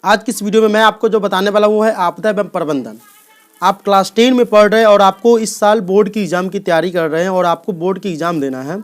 आज की इस वीडियो में मैं आपको जो बताने वाला हूँ वो है आपदा एवं प्रबंधन। आप क्लास 10 में पढ़ रहे हैं और आपको इस साल बोर्ड की एग्ज़ाम की तैयारी कर रहे हैं और आपको बोर्ड की एग्ज़ाम देना है।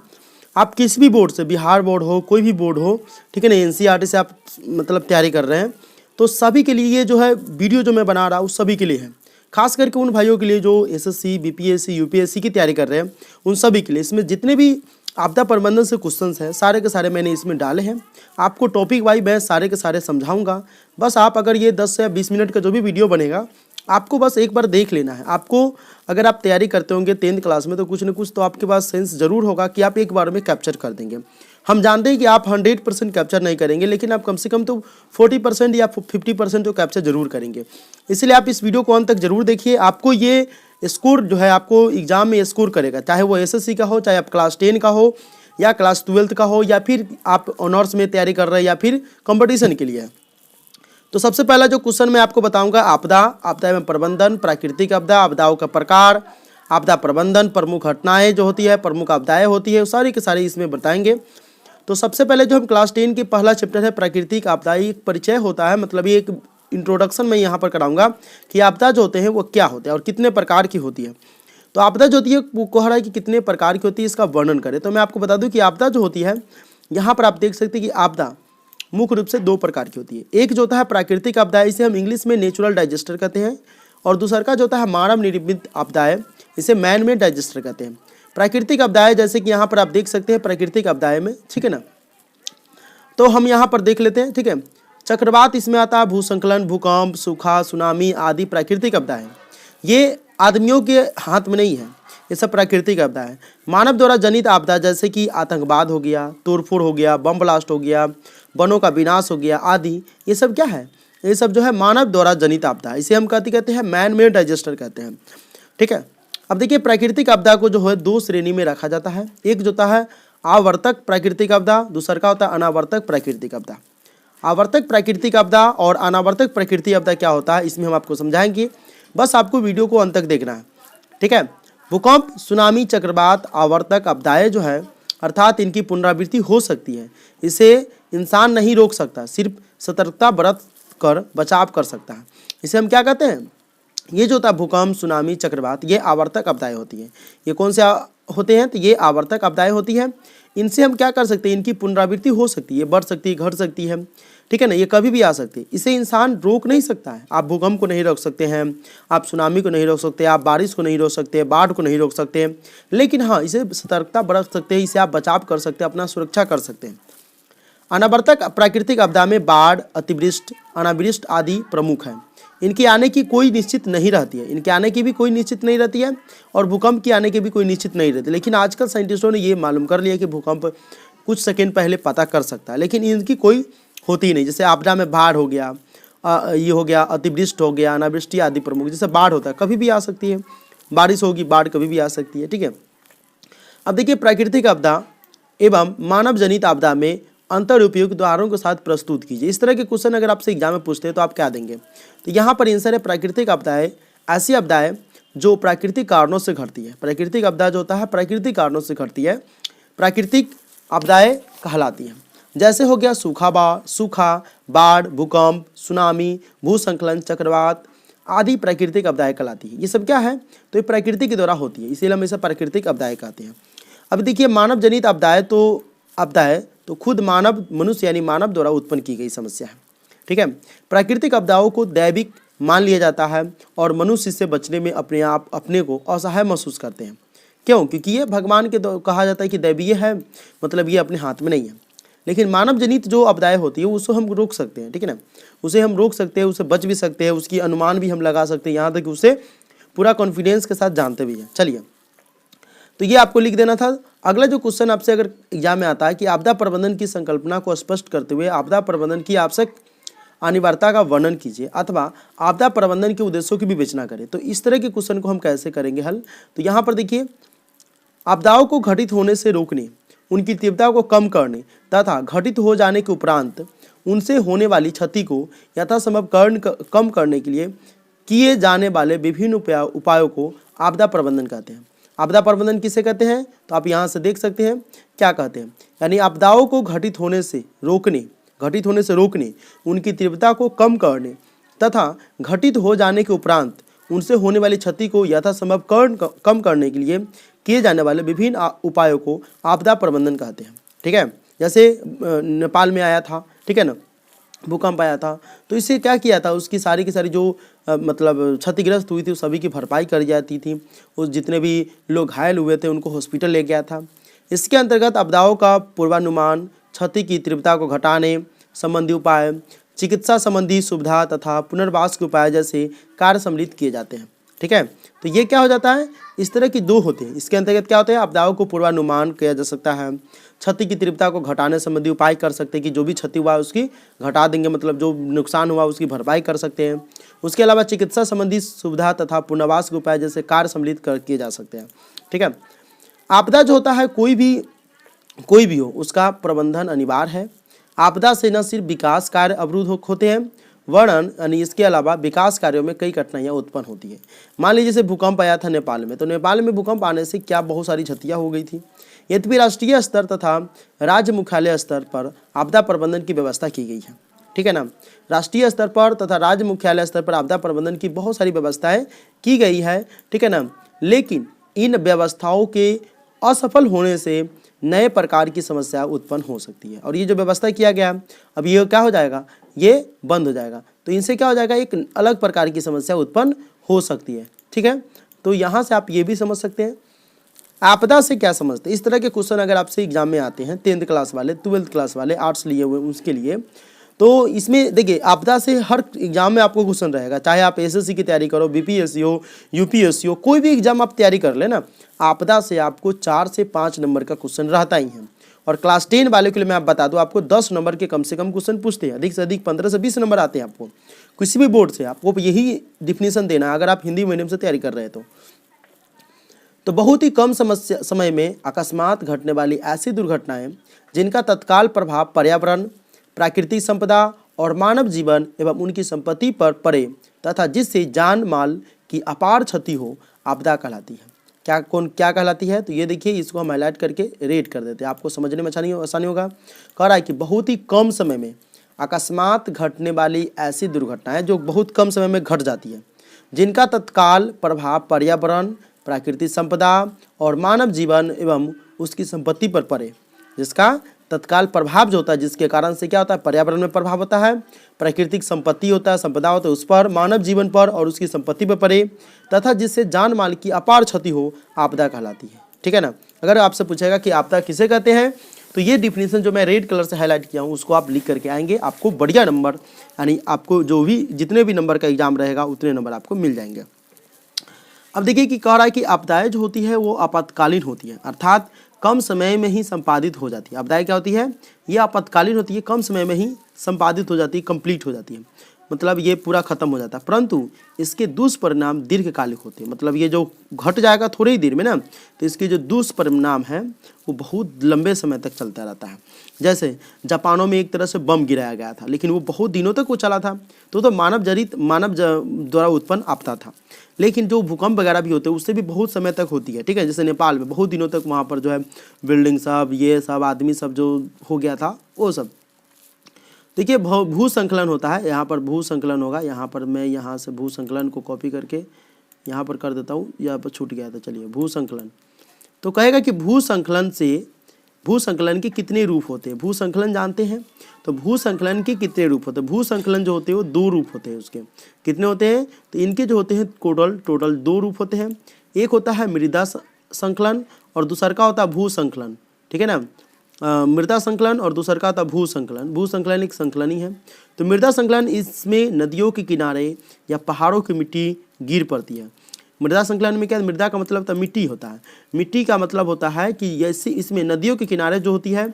आप किसी भी बोर्ड से, बिहार बोर्ड हो, कोई भी बोर्ड हो, ठीक है ना, एनसीईआरटी से आप मतलब तैयारी कर रहे हैं, तो सभी के लिए ये जो है वीडियो जो मैं बना रहा हूँ सभी के लिए है। खास करके उन भाइयों के लिए जो एसएससी, बीपीएससी, यूपीएससी की तैयारी कर रहे हैं, उन सभी के लिए। इसमें जितने भी आपदा प्रबंधन से क्वेश्चंस हैं सारे के सारे मैंने इसमें डाले हैं। आपको टॉपिक वाइज मैं सारे के सारे समझाऊंगा। बस आप अगर ये 10 से 20 मिनट का जो भी वीडियो बनेगा आपको बस एक बार देख लेना है। आपको अगर आप तैयारी करते होंगे 10th क्लास में तो कुछ न कुछ तो आपके पास सेंस जरूर होगा कि आप एक बार में कैप्चर कर देंगे। हम जानते हैं कि आप 100% कैप्चर नहीं करेंगे, लेकिन आप कम से कम तो 40% या 50% तो कैप्चर जरूर करेंगे। इसलिए आप इस वीडियो को अंत तक जरूर देखिए। आपको ये स्कोर जो है आपको एग्जाम में स्कोर करेगा, चाहे वो एसएससी का हो, चाहे आप क्लास 10 का हो या क्लास 12th का हो, या फिर आप ऑनर्स में तैयारी कर रहे हैं या फिर कंपटीशन के लिए। तो सबसे पहला जो क्वेश्चन मैं आपको बताऊंगा, आपदा, आपदा एवं प्रबंधन, प्राकृतिक आपदा, आपदाओं का प्रकार, आपदा प्रबंधन, प्रमुख घटनाएं जो होती है, प्रमुख आपदाएं होती है, सारी के सारी इसमें बताएंगे। तो सबसे पहले जो हम क्लास 10 की पहला चैप्टर है प्राकृतिक आपदा, एक परिचय होता है, मतलब ये एक इंट्रोडक्शन मैं यहाँ पर कराऊंगा कि आपदा जो होते हैं वो क्या होते हैं और कितने प्रकार की होती है। तो आपदा जो होती है वो कह रहा है कि कितने प्रकार की होती है, इसका वर्णन करें। तो मैं आपको बता दूं कि आपदा जो होती है, यहाँ पर आप देख सकते हैं कि आपदा मुख्य रूप से 2 प्रकार की होती है। एक जो होता है प्राकृतिक आपदा, इसे हम इंग्लिश में नेचुरल डाइजेस्टर कहते हैं, और दूसरा का जो होता है मानव निर्मित आपदा है, इसे मैन मेड डाइजेस्टर कहते हैं। प्राकृतिक आपदाएं जैसे कि यहाँ पर आप देख सकते हैं प्राकृतिक आपदाएं में, ठीक है ना, तो हम यहाँ पर देख लेते हैं, ठीक है। चक्रवात इसमें आता है, भूस्खलन, भूकंप, सूखा, सुनामी आदि प्राकृतिक आपदा है। ये आदमियों के हाथ में नहीं है, ये सब प्राकृतिक आपदा है। मानव द्वारा जनित आपदा जैसे कि आतंकवाद हो गया, तोड़फोड़ हो गया, बम ब्लास्ट हो गया, वनों का विनाश हो गया आदि, ये सब क्या है, ये सब जो है मानव द्वारा जनित आपदा है। इसे हम कहते हैं मैन मेड डाइजेस्टर कहते हैं, ठीक है। अब देखिए प्राकृतिक आपदा को जो है 2 श्रेणी में रखा जाता है। एक जो होता है आवर्तक प्राकृतिक आपदा, दूसरा का होता है अनावर्तक प्राकृतिक आपदा। आवर्तक प्राकृतिक आपदा और अनावर्तक प्राकृतिक आपदा क्या होता है इसमें हम आपको समझाएंगे, बस आपको वीडियो को अंत तक देखना है, ठीक है। भूकंप, सुनामी, चक्रवात आवर्तक आपदाएं जो है, अर्थात इनकी पुनरावृत्ति हो सकती है। इसे इंसान नहीं रोक सकता, सिर्फ सतर्कता बरत कर बचाव कर सकता है। इसे हम क्या कहते हैं, ये जो होता है भूकंप, सुनामी, चक्रवात, ये आवर्तक आपदाएं होती हैं। ये कौन से होते हैं, तो ये आवर्तक आपदाएं होती हैं। इनसे हम क्या कर सकते हैं, इनकी पुनरावृत्ति हो सकती है, बढ़ सकती है, घट सकती है, ठीक है ना, ये कभी भी आ सकती है। इसे इंसान रोक नहीं सकता है। आप भूकंप को नहीं रोक सकते हैं, आप सुनामी को नहीं रोक सकते, आप बारिश को नहीं रोक सकते, बाढ़ को नहीं रोक सकते, लेकिन हाँ इसे सतर्कता बरत सकते हैं, इसे आप बचाव कर सकते हैं, अपना सुरक्षा कर सकते हैं। अनावर्तक प्राकृतिक आपदा में बाढ़, अतिवृष्टि, अनावृष्टि आदि प्रमुख हैं। इनके आने की कोई निश्चित नहीं रहती है, इनके आने की भी कोई निश्चित नहीं रहती है, और भूकंप की आने की भी कोई निश्चित नहीं रहती। लेकिन आजकल साइंटिस्टों ने ये मालूम कर लिया कि भूकंप कुछ सेकेंड पहले पता कर सकता है, लेकिन इनकी कोई होती ही नहीं। जैसे आपदा में बाढ़ हो गया, ये हो गया, अतिवृष्टि हो गया, अनावृष्टि आदि प्रमुख। जैसे बाढ़ होता है कभी भी आ सकती है, बारिश होगी, बाढ़ कभी भी आ सकती है, ठीक है। अब देखिए प्राकृतिक आपदा एवं मानव जनित आपदा में अंतर उपयुक्त उदाहरणों के साथ प्रस्तुत कीजिए। इस तरह के क्वेश्चन अगर आपसे एग्जाम में पूछते हैं तो आप क्या देंगे, तो यहाँ पर आंसर है प्राकृतिक आपदाएं ऐसी आपदाएं जो प्राकृतिक कारणों से घटती है। प्राकृतिक आपदा जो होता है प्राकृतिक कारणों से घटती है, प्राकृतिक आपदाएं कहलाती हैं। जैसे हो गया सूखा, बाढ़, भूकंप, सुनामी, भूस्खलन, चक्रवात आदि प्राकृतिक आपदाएं कहलाती है। ये सब क्या है, तो ये प्रकृति के द्वारा होती है, इसीलिए हम इसे प्राकृतिक आपदाएं कहते हैं। अब देखिए मानव जनित आपदाएं तो खुद मानव, मनुष्य यानी मानव द्वारा उत्पन्न की गई समस्या है, ठीक है। प्राकृतिक आपदाओं को दैविक मान लिया जाता है और मनुष्य इससे बचने में अपने को असहाय महसूस करते हैं। क्यों, क्योंकि ये भगवान के कहा जाता है कि दैवीय है, मतलब ये अपने हाथ में नहीं है। लेकिन मानव जनित जो आपदाएं होती है उसको हम रोक सकते हैं, ठीक है ना, उसे हम रोक सकते हैं, उसे बच भी सकते हैं, उसकी अनुमान भी हम लगा सकते हैं, यहाँ तक कि उसे पूरा कॉन्फिडेंस के साथ जानते भी हैं। चलिए, तो ये आपको लिख देना था। अगला जो क्वेश्चन आपसे अगर एग्जाम में आता है कि आपदा प्रबंधन की संकल्पना को स्पष्ट करते हुए आपदा प्रबंधन की आवश्यक अनिवार्यता का वर्णन कीजिए अथवा आपदा प्रबंधन के उद्देश्यों की विवेचना करें। तो इस तरह के क्वेश्चन को हम कैसे करेंगे हल, तो यहाँ पर देखिए आपदाओं को घटित होने से रोकने, उनकी तीव्रता को कम करने तथा घटित हो जाने के उपरांत उनसे होने वाली क्षति को यथासंभव कम करने के लिए किए जाने वाले विभिन्न उपायों को आपदा प्रबंधन कहते हैं। आपदा प्रबंधन किसे कहते हैं, तो आप यहाँ से देख सकते हैं क्या कहते हैं, यानी आपदाओं को घटित होने से रोकने, घटित होने से रोकने, उनकी तीव्रता को कम करने तथा घटित हो जाने के उपरांत उनसे होने वाली क्षति को यथासंभव कम करने के लिए किए जाने वाले विभिन्न उपायों को आपदा प्रबंधन कहते हैं। ठीक है, जैसे नेपाल में आया था, ठीक है ना, भूकंप आया था, तो इससे क्या किया था, उसकी सारी की सारी जो मतलब क्षतिग्रस्त हुई थी उस सभी की भरपाई करी जाती थी। उस जितने भी लोग घायल हुए थे उनको हॉस्पिटल ले गया था। इसके अंतर्गत आपदाओं का पूर्वानुमान, क्षति की तीव्रता को घटाने संबंधी उपाय, चिकित्सा संबंधी सुविधा तथा पुनर्वास के उपाय जैसे कार्य सम्मिलित किए जाते हैं। ठीक है, तो ये क्या हो जाता है, इस तरह की दो होते हैं। इसके अंतर्गत क्या होता है, आपदाओं को पूर्वानुमान किया जा सकता है, क्षति की तीव्रता को घटाने संबंधी उपाय कर सकते हैं कि जो भी क्षति हुआ उसकी घटा देंगे, मतलब जो नुकसान हुआ उसकी भरपाई कर सकते हैं। उसके अलावा चिकित्सा संबंधी सुविधा तथा पुनर्वास के उपाय जैसे कार्य सम्मिलित किए जा सकते हैं। ठीक है, आपदा जो होता है कोई भी हो उसका प्रबंधन अनिवार्य है। आपदा से न सिर्फ विकास कार्य अवरुद्ध होते हैं वरन यानी इसके अलावा विकास कार्यों में कई कठिनाइयाँ उत्पन्न होती है। मान लीजिए जैसे भूकंप आया था नेपाल में, तो नेपाल में भूकंप आने से क्या बहुत सारी क्षतियाँ हो गई थी। यद्यपि राष्ट्रीय स्तर तथा राज्य मुख्यालय स्तर पर आपदा प्रबंधन की व्यवस्था की गई है। ठीक है ना, राष्ट्रीय स्तर पर तथा राज्य मुख्यालय स्तर पर आपदा प्रबंधन की बहुत सारी व्यवस्थाएं की गई है। ठीक है ना, लेकिन इन व्यवस्थाओं के असफल होने से नए प्रकार की समस्या उत्पन्न हो सकती है। और ये जो व्यवस्था किया गया अब ये क्या हो जाएगा, ये बंद हो जाएगा, तो इनसे क्या हो जाएगा, एक अलग प्रकार की समस्या उत्पन्न हो सकती है। ठीक है, तो यहाँ से आप ये भी समझ सकते हैं आपदा से क्या समझते हैं। इस तरह के क्वेश्चन अगर आपसे एग्जाम में आते हैं 10th क्लास वाले, 12th क्लास वाले, आर्ट्स लिए हुए उसके लिए, तो इसमें देखिए आपदा से हर एग्जाम में आपको क्वेश्चन रहेगा। चाहे आप एसएससी की तैयारी करो, बीपीएससी हो, यूपीएससी हो, कोई भी एग्जाम आप तैयारी कर लेना, आपदा से आपको 4 से 5 नंबर का क्वेश्चन रहता ही है। और क्लास 10 वाले के लिए मैं आप बता दूं, आपको 10 नंबर के कम से कम क्वेश्चन पूछते हैं, अधिक से अधिक 15 से 20 नंबर आते हैं आपको किसी भी बोर्ड से। आपको यही डिफिनीशन देना है अगर आप हिंदी मीडियम से तैयारी कर रहे हैं तो बहुत ही कम समय में अकस्मात घटने वाली ऐसी दुर्घटनाएं जिनका तत्काल प्रभाव पर्यावरण, प्राकृतिक संपदा और मानव जीवन एवं उनकी संपत्ति पर पड़े तथा जिससे जान माल की अपार क्षति हो, आपदा कहलाती है। क्या कहलाती है, तो ये देखिए, इसको हम हाईलाइट करके रेट कर देते हैं, आपको समझने में आसानी होगा। कह रहा है कि बहुत ही कम समय में अकस्मात घटने वाली ऐसी दुर्घटनाएं जो बहुत कम समय में घट जाती है, जिनका तत्काल प्रभाव पर्यावरण, प्राकृतिक संपदा और मानव जीवन एवं उसकी संपत्ति पर पड़े। जिसका तत्काल प्रभाव जो होता है, जिसके कारण से क्या होता है, पर्यावरण में प्रभाव होता है, प्राकृतिक संपत्ति होता है, संपदा होता है उस पर, मानव जीवन पर और उसकी संपत्ति पर पड़े तथा जिससे जान माल की अपार क्षति हो, आपदा कहलाती है। ठीक है ना, अगर आपसे पूछेगा कि आपदा किसे कहते हैं, तो ये डिफिनीशन जो मैं रेड कलर से हाईलाइट किया हूँ उसको आप लिख करके आएंगे, आपको बढ़िया नंबर, यानी आपको जो भी जितने भी नंबर का एग्जाम रहेगा उतने नंबर आपको मिल जाएंगे। अब देखिए कि कह रहा है कि आपदाएं जो होती है वो आपातकालीन होती है, अर्थात कम समय में ही संपादित हो जाती है। आपदाएं क्या होती है, ये आपातकालीन होती है, कम समय में ही संपादित हो जाती है, कंप्लीट हो जाती है, मतलब ये पूरा खत्म हो जाता है, परंतु इसके दुष्परिणाम दीर्घकालिक होते हैं। मतलब ये जो घट जाएगा थोड़ी ही देर में ना, तो इसके जो दुष्परिणाम है वो बहुत लंबे समय तक चलता रहता है। जैसे जापानों में एक तरह से बम गिराया गया था, लेकिन वो बहुत दिनों तक वो चला था, तो मानव द्वारा उत्पन्न आपदा था। लेकिन जो भूकंप वगैरह भी होते हैं उससे भी बहुत समय तक होती है। ठीक है, जैसे नेपाल में बहुत दिनों तक वहाँ पर जो है बिल्डिंग सब, ये सब, आदमी सब जो हो गया था वो सब। देखिए भू संकलन होता है, यहाँ पर भू संकलन होगा, यहाँ पर मैं यहाँ से भू संकलन को कॉपी करके यहाँ पर कर देता हूँ, यहाँ पर छूट गया था, चलिए भू संकलन। तो कहेगा कि भू संकलन के कितने रूप होते हैं, भू संकलन जानते हैं, तो भू संकलन के कितने रूप होते हैं। भू संकलन जो होते हैं वो 2 रूप होते हैं, उसके कितने होते हैं, तो इनके जो होते हैं टोटल 2 रूप होते हैं। एक होता है मृदा संकलन और दूसरा का होता है भू संकलन। ठीक है ना, मृदा संकलन और दूसरा का होता है भू संकलन। भू संकलन एक संकलन ही है। तो मृदा संकलन, इसमें नदियों के किनारे या पहाड़ों की मिट्टी गिर पड़ती है। मृदा संकलन में क्या, मृदा का मतलब तो मिट्टी होता है, मिट्टी का मतलब होता है कि जैसे इसमें नदियों के किनारे जो होती है,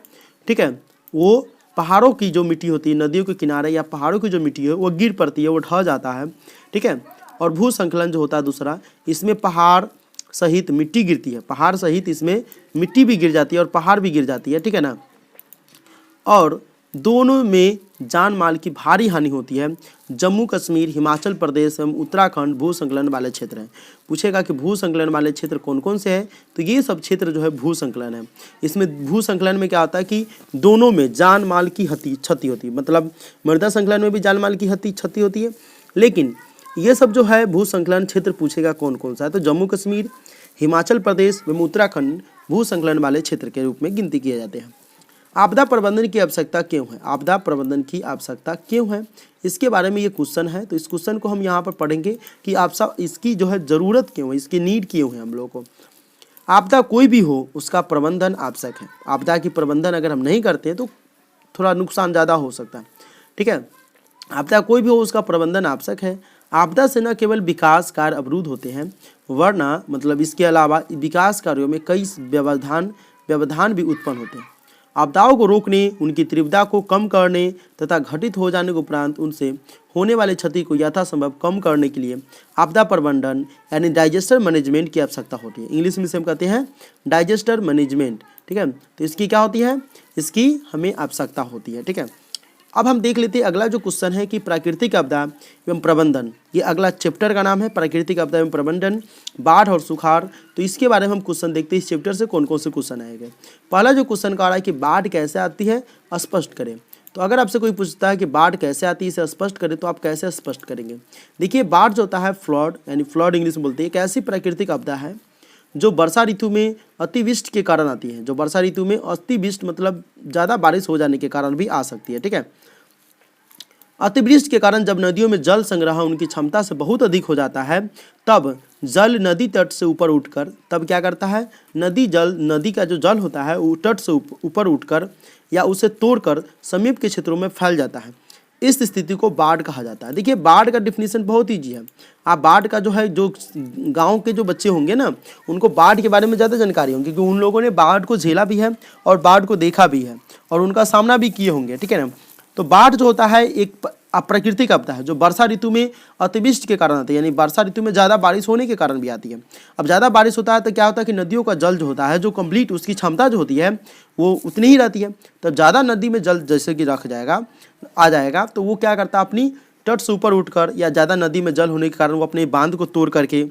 ठीक है, वो पहाड़ों की जो मिट्टी होती है, नदियों के किनारे या पहाड़ों की जो मिट्टी है वो गिर पड़ती है, वो ढह जाता है। ठीक है, और भू संकलन जो होता है दूसरा, इसमें पहाड़ सहित मिट्टी गिरती है, पहाड़ सहित इसमें मिट्टी भी गिर जाती है और पहाड़ भी गिर जाती है। ठीक है ना, और दोनों में जान माल की भारी हानि होती है। जम्मू कश्मीर, हिमाचल प्रदेश एवं उत्तराखंड भू संकलन वाले क्षेत्र हैं। पूछेगा कि भू संकलन वाले क्षेत्र कौन कौन से हैं, तो ये सब क्षेत्र जो है भू संकलन है। इसमें भू संकलन में क्या होता है कि दोनों में जान माल की क्षति होती है, मतलब मृदा संकलन में भी जान माल की क्षति होती है, लेकिन ये सब जो है भू संकलन क्षेत्र पूछेगा कौन कौन सा है, तो जम्मू कश्मीर, हिमाचल प्रदेश एवं उत्तराखंड भू संकलन वाले क्षेत्र के रूप में गिनती किए जाते हैं। आपदा प्रबंधन की आवश्यकता क्यों है? आपदा प्रबंधन की आवश्यकता क्यों है, इसके बारे में ये क्वेश्चन है। तो इस क्वेश्चन को हम यहाँ पर पढ़ेंगे कि आप सब इसकी जो है ज़रूरत क्यों है, इसकी नीड क्यों है हम लोगों को। आपदा कोई भी हो उसका प्रबंधन आवश्यक है। आपदा की प्रबंधन अगर हम नहीं करते तो थोड़ा नुकसान ज़्यादा हो सकता है, ठीक है। आपदा कोई भी हो उसका प्रबंधन आवश्यक है। आपदा से न केवल विकास कार्य अवरुद्ध होते हैं, वरना मतलब इसके अलावा विकास कार्यों में कई व्यवधान भी उत्पन्न होते हैं। आपदाओं को रोकने, उनकी तीव्रता को कम करने तथा घटित हो जाने के उपरांत उनसे होने वाली क्षति को यथासंभव कम करने के लिए आपदा प्रबंधन यानी डाइजेस्टर मैनेजमेंट की आवश्यकता होती है। इंग्लिश में से हम कहते हैं डाइजेस्टर मैनेजमेंट, ठीक है। तो इसकी क्या होती है, इसकी हमें आवश्यकता होती है, ठीक है। अब हम देख लेते हैं अगला जो क्वेश्चन है कि प्राकृतिक आपदा एवं प्रबंधन, ये अगला चैप्टर का नाम है प्राकृतिक आपदा एवं प्रबंधन, बाढ़ और सुखाड़। तो इसके बारे में हम क्वेश्चन देखते हैं इस चैप्टर से कौन कौन से क्वेश्चन आएंगे। पहला जो क्वेश्चन का रहा है कि बाढ़ कैसे आती है, स्पष्ट करें। तो अगर आपसे कोई पूछता है कि बाढ़ कैसे आती है, इसे स्पष्ट करें, तो आप कैसे स्पष्ट करेंगे। देखिए, बाढ़ जो होता है फ्लड, यानी फ्लड इंग्लिश में बोलते हैं, एक ऐसी प्राकृतिक आपदा है जो वर्षा ऋतु में अतिवृष्टि के कारण आती है। जो वर्षा ऋतु में अतिवृष्टि मतलब ज़्यादा बारिश हो जाने के कारण भी आ सकती है, ठीक है। अतिवृष्टि के कारण जब नदियों में जल संग्रह उनकी क्षमता से बहुत अधिक हो जाता है, तब जल नदी तट से ऊपर उठकर, तब क्या करता है, नदी का जो जल होता है वो तट से ऊपर उठकर या उसे तोड़कर समीप के क्षेत्रों में फैल जाता है। इस स्थिति को बाढ़ कहा जाता है। देखिए, बाढ़ का डिफिनीशन बहुत ईजी है। आप बाढ़ का जो है, जो गांव के जो बच्चे होंगे ना, उनको बाढ़ के बारे में ज़्यादा जानकारी होगी, क्योंकि उन लोगों ने बाढ़ को झेला भी है और बाढ़ को देखा भी है और उनका सामना भी किए होंगे, ठीक है ना। तो बाढ़ जो होता है एक प्राकृतिक आपदा है जो वर्षा ऋतु में अतिवृष्टि के कारण आती है, यानी वर्षा ऋतु में ज़्यादा बारिश होने के कारण भी आती है। अब ज़्यादा बारिश होता है तो क्या होता है कि नदियों का जल जो होता है, जो कंप्लीट उसकी क्षमता जो होती है वो उतनी ही रहती है। तब ज़्यादा नदी में जल जैसे कि आ जाएगा तो वो क्या करता है, अपनी तट से ऊपर उठकर या ज़्यादा नदी में जल होने के कारण वो अपने बांध को तोड़ करके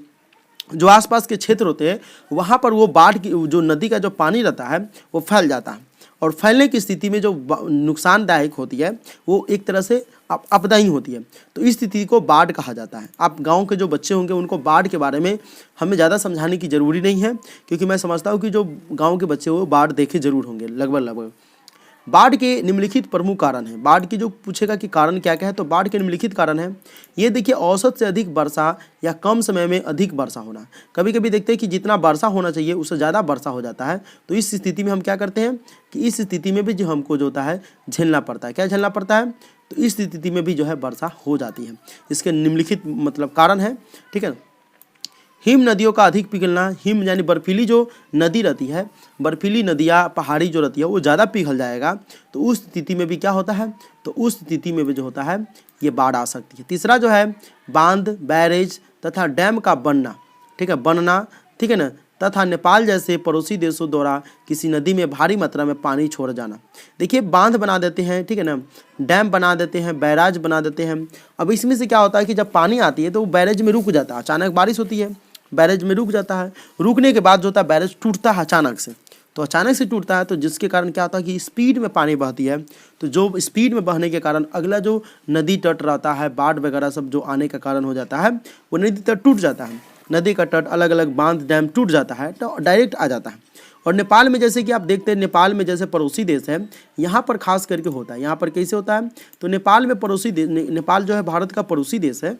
जो आसपास के क्षेत्र होते हैं वहाँ पर वो बाढ़ की जो नदी का जो पानी रहता है वो फैल जाता है, और फैलने की स्थिति में जो नुकसानदायक होती है वो एक तरह से आपदा ही होती है। तो इस स्थिति को बाढ़ कहा जाता है। आप गांव के जो बच्चे होंगे उनको बाढ़ के बारे में हमें ज़्यादा समझाने की ज़रूरी नहीं है, क्योंकि मैं समझता हूँ कि जो गांव के बच्चे वो बाढ़ देखे जरूर होंगे लगभग। बाढ़ के निम्नलिखित प्रमुख कारण हैं। बाढ़ की जो पूछेगा कि कारण क्या क्या है, तो बाढ़ के निम्नलिखित कारण है, ये देखिए, औसत से अधिक वर्षा या कम समय में अधिक वर्षा होना। कभी कभी देखते हैं कि जितना वर्षा होना चाहिए उससे ज़्यादा वर्षा हो जाता है, तो इस स्थिति में हम क्या करते हैं कि इस स्थिति में भी जो हमको जो होता है झेलना पड़ता है। क्या झेलना पड़ता है, तो इस स्थिति में भी जो है वर्षा हो जाती है। इसके निम्नलिखित मतलब कारण है, ठीक है। हिम नदियों का अधिक पिघलना, हिम यानी बर्फीली जो नदी रहती है, बर्फीली नदियाँ पहाड़ी जो रहती है वो ज़्यादा पिघल जाएगा, तो उस स्थिति में भी क्या होता है, तो उस स्थिति में भी जो होता है ये बाढ़ आ सकती है। तीसरा जो है बांध, बैरेज तथा डैम का बनना, ठीक है, ठीक है ना, तथा नेपाल जैसे पड़ोसी देशों द्वारा किसी नदी में भारी मात्रा में पानी छोड़ जाना। देखिए, बांध बना देते हैं, ठीक है ना, डैम बना देते हैं, बैराज बना देते हैं। अब इसमें से क्या होता है कि जब पानी आती है तो वो बैरेज में रुक जाता है, अचानक बारिश होती है, बैरेज में रुक जाता है, रुकने के बाद जो होता है बैरेज टूटता है अचानक से। तो अचानक से टूटता है तो जिसके कारण क्या होता है कि स्पीड में पानी बहती है, तो जो स्पीड में बहने के कारण अगला जो नदी तट रहता है, बाढ़ वगैरह सब जो आने का कारण हो जाता है, वो नदी तट टूट जाता है, नदी का तट अलग अलग बांध डैम टूट जाता है तो डायरेक्ट आ जाता है। और नेपाल में जैसे कि आप देखते हैं, नेपाल में जैसे पड़ोसी देश है, यहाँ पर खास करके होता है। यहाँ पर कैसे होता है, तो नेपाल में पड़ोसी देश, नेपाल जो है भारत का पड़ोसी देश है,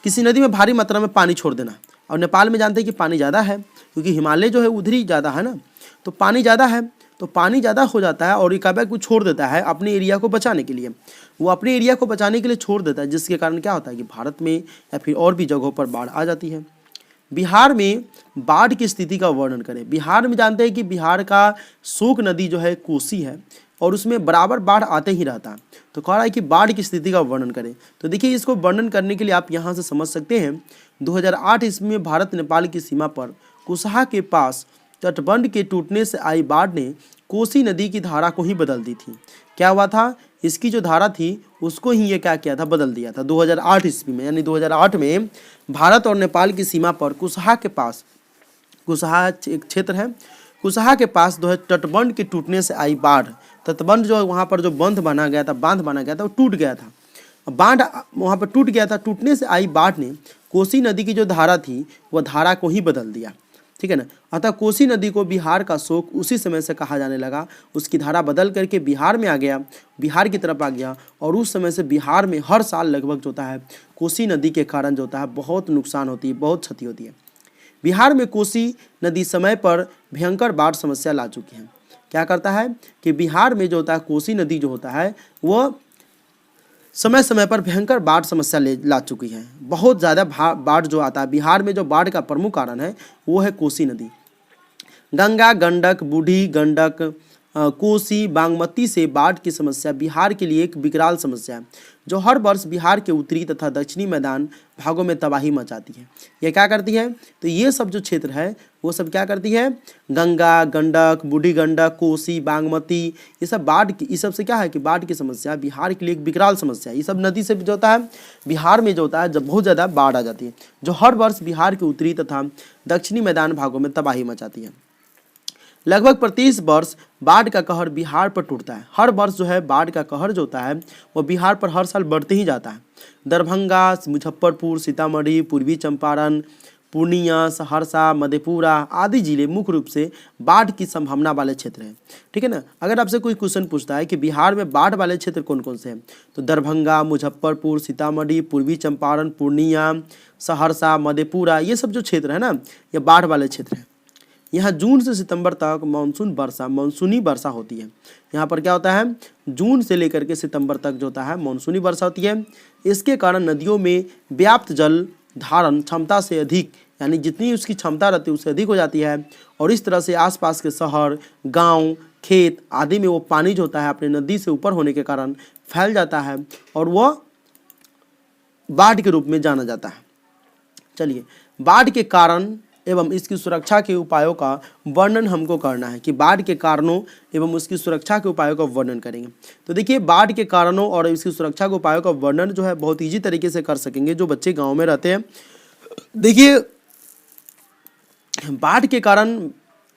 किसी नदी में भारी मात्रा में पानी छोड़ देना। और नेपाल में जानते हैं कि पानी ज़्यादा है, क्योंकि हिमालय जो है उधर ही ज़्यादा है ना, तो पानी ज़्यादा है, तो पानी ज़्यादा हो जाता है और एकाएक को छोड़ देता है अपने एरिया को बचाने के लिए। वो अपने एरिया को बचाने के लिए छोड़ देता है, जिसके कारण क्या होता है कि भारत में या फिर और भी जगहों पर बाढ़ आ जाती है। बिहार में बाढ़ की स्थिति का वर्णन करें। बिहार में जानते हैं कि बिहार का शोक नदी जो है कोसी है और उसमें बराबर बाढ़ आते ही रहता है। तो कह रहा है कि बाढ़ की स्थिति का वर्णन करें। तो देखिए, इसको वर्णन करने के लिए आप यहाँ से समझ सकते हैं 2008 ईस्वी में भारत नेपाल की सीमा पर कुशहा के पास तटबंध के टूटने से आई बाढ़ ने कोसी नदी की धारा को ही बदल दी थी। क्या हुआ था, इसकी जो धारा थी उसको ही ये क्या किया था, बदल दिया था 2008 ईस्वी में। यानी 2008 में भारत और नेपाल की सीमा पर कुशहा के पास, कुशहा एक क्षेत्र है, कुशहा के पास जो है तटबंध के टूटने से आई बाढ़, तटबंध जो वहाँ पर जो बांध बना गया था वो टूट गया था। बाढ़ वहाँ पर टूट गया था, टूटने से आई बाढ़ ने कोसी नदी की जो धारा थी वह धारा को ही बदल दिया, ठीक है ना। अतः कोसी नदी को बिहार का शोक उसी समय से कहा जाने लगा। उसकी धारा बदल करके बिहार में आ गया, बिहार की तरफ आ गया, और उस समय से बिहार में हर साल लगभग जो होता है कोसी नदी के कारण जो होता है बहुत नुकसान होती है, बहुत क्षति होती है। बिहार में कोसी नदी समय पर भयंकर बाढ़ समस्या ला चुकी है। क्या करता है कि बिहार में जो होता है कोसी नदी जो होता है वह समय समय पर भयंकर बाढ़ समस्या ला चुकी है। बहुत ज़्यादा बाढ़ जो आता है बिहार में, जो बाढ़ का प्रमुख कारण है वो है कोसी नदी। गंगा, गंडक, बूढ़ी गंडक, कोसी, बागमती से बाढ़ की समस्या बिहार के लिए एक विकराल समस्या है, जो हर वर्ष बिहार के उत्तरी तथा दक्षिणी मैदान भागों में तबाही मचाती है। ये क्या करती है, तो ये सब जो क्षेत्र है वो सब क्या करती है, गंगा, गंडक, बूढ़ी गंडक, कोसी, बागमती, ये सब बाढ़ की, इस सब से क्या है कि बाढ़ की समस्या बिहार के लिए एक विकराल समस्या है। ये सब नदी से जो होता है बिहार में जो होता है जब बहुत ज़्यादा बाढ़ आ जाती है, जो हर वर्ष बिहार के उत्तरी तथा दक्षिणी मैदान भागों में तबाही मचाती है। लगभग प्रति वर्ष बाढ़ का कहर बिहार पर टूटता है। हर वर्ष जो है बाढ़ का कहर जो होता है वो बिहार पर हर साल बढ़ते ही जाता है। दरभंगा, मुजफ्फरपुर, सीतामढ़ी, पूर्वी चंपारण, पूर्णिया, सहरसा, मधेपुरा आदि जिले मुख्य रूप से बाढ़ की संभावना वाले क्षेत्र हैं, ठीक है ना। अगर आपसे कोई क्वेश्चन पूछता है कि बिहार में बाढ़ वाले क्षेत्र कौन कौन से हैं, तो दरभंगा, मुजफ्फरपुर, सीतामढ़ी, पूर्वी चंपारण, पूर्णिया, सहरसा, मधेपुरा, ये सब जो क्षेत्र है ना ये बाढ़ वाले क्षेत्र हैं। यहाँ जून से सितंबर तक मानसूनी वर्षा होती है। यहाँ पर क्या होता है, जून से लेकर के सितंबर तक जो होता है मानसूनी वर्षा होती है। इसके कारण नदियों में व्याप्त जल धारण क्षमता से अधिक, यानी जितनी उसकी क्षमता रहती है उससे अधिक हो जाती है, और इस तरह से आसपास के शहर, गांव, खेत आदि में वो पानी जो होता है अपने नदी से ऊपर होने के कारण फैल जाता है और वह बाढ़ के रूप में जाना जाता है। चलिए, बाढ़ के कारण एवं इसकी सुरक्षा के उपायों का वर्णन हमको करना है कि बाढ़ के कारणों एवं उसकी सुरक्षा के उपायों का वर्णन करेंगे। तो देखिए, बाढ़ के कारणों और इसकी सुरक्षा के उपायों का वर्णन जो है बहुत ईजी तरीके से कर सकेंगे जो बच्चे गांव में रहते हैं। देखिए, बाढ़ के कारण